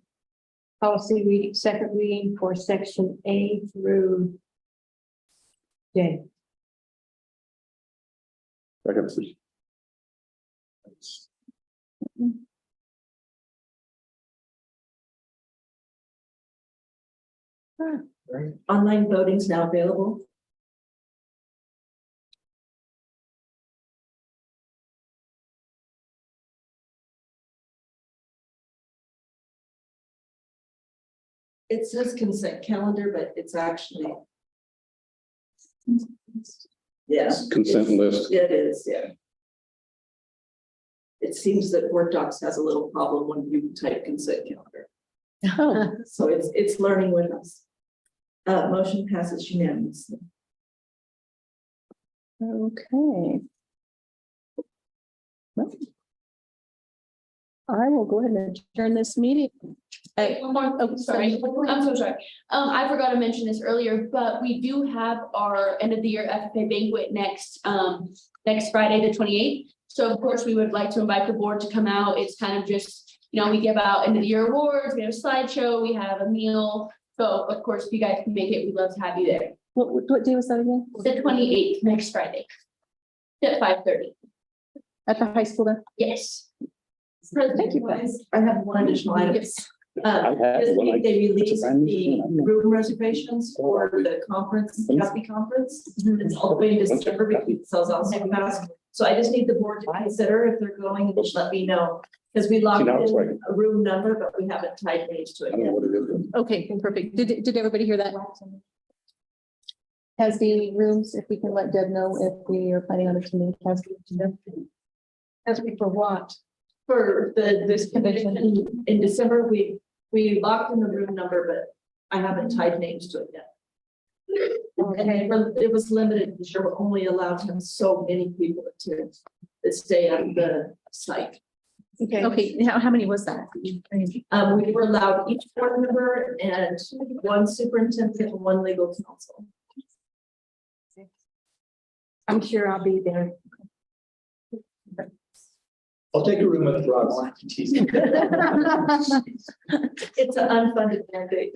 policy reading, second reading for section A through J. Second, please. Online voting is now available. It says consent calendar, but it's actually. Yes. Consent list. It is, yeah. It seems that Word Docs has a little problem when you type consent calendar. Oh, So it's learning with us. Motion passes unanimously. okay. Well, I will go ahead and adjourn this meeting. One more, oh, sorry, I'm so sorry. I forgot to mention this earlier, but we do have our end of the year FFA banquet next Friday, the 28th. So of course, we would like to invite the board to come out. It's kind of just, we give out end of the year awards, we have a slideshow, we have a meal. So of course, if you guys can make it, we'd love to have you there. What day was that again? The 28th, next Friday. At 5:30. At the high school then? Yes. Thank you, guys. I have one additional item. This week they released the room reservations for the conference, happy conference. It's all the way in December because it sells out so fast. So I just need the board to consider if they're going, and just let me know. Because we locked in a room number, but we haven't tied names to it yet. Okay, perfect. Did everybody hear that? Has the rooms, if we can let Deb know if we are planning on attending. As we for what? For this convention in December, we locked in the room number, but I haven't tied names to it yet. And it was limited, because you're only allowed to have so many people to stay at the site. Okay, how many was that? We were allowed each board member and one superintendent and one legal counsel. I'm sure I'll be there. I'll take a room with Rob. It's an unfunded mandate.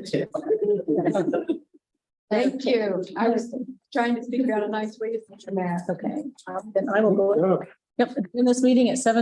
Thank you. I was trying to figure out a nice way to put your math. Okay, then I will go. Yep, in this meeting at 7:00.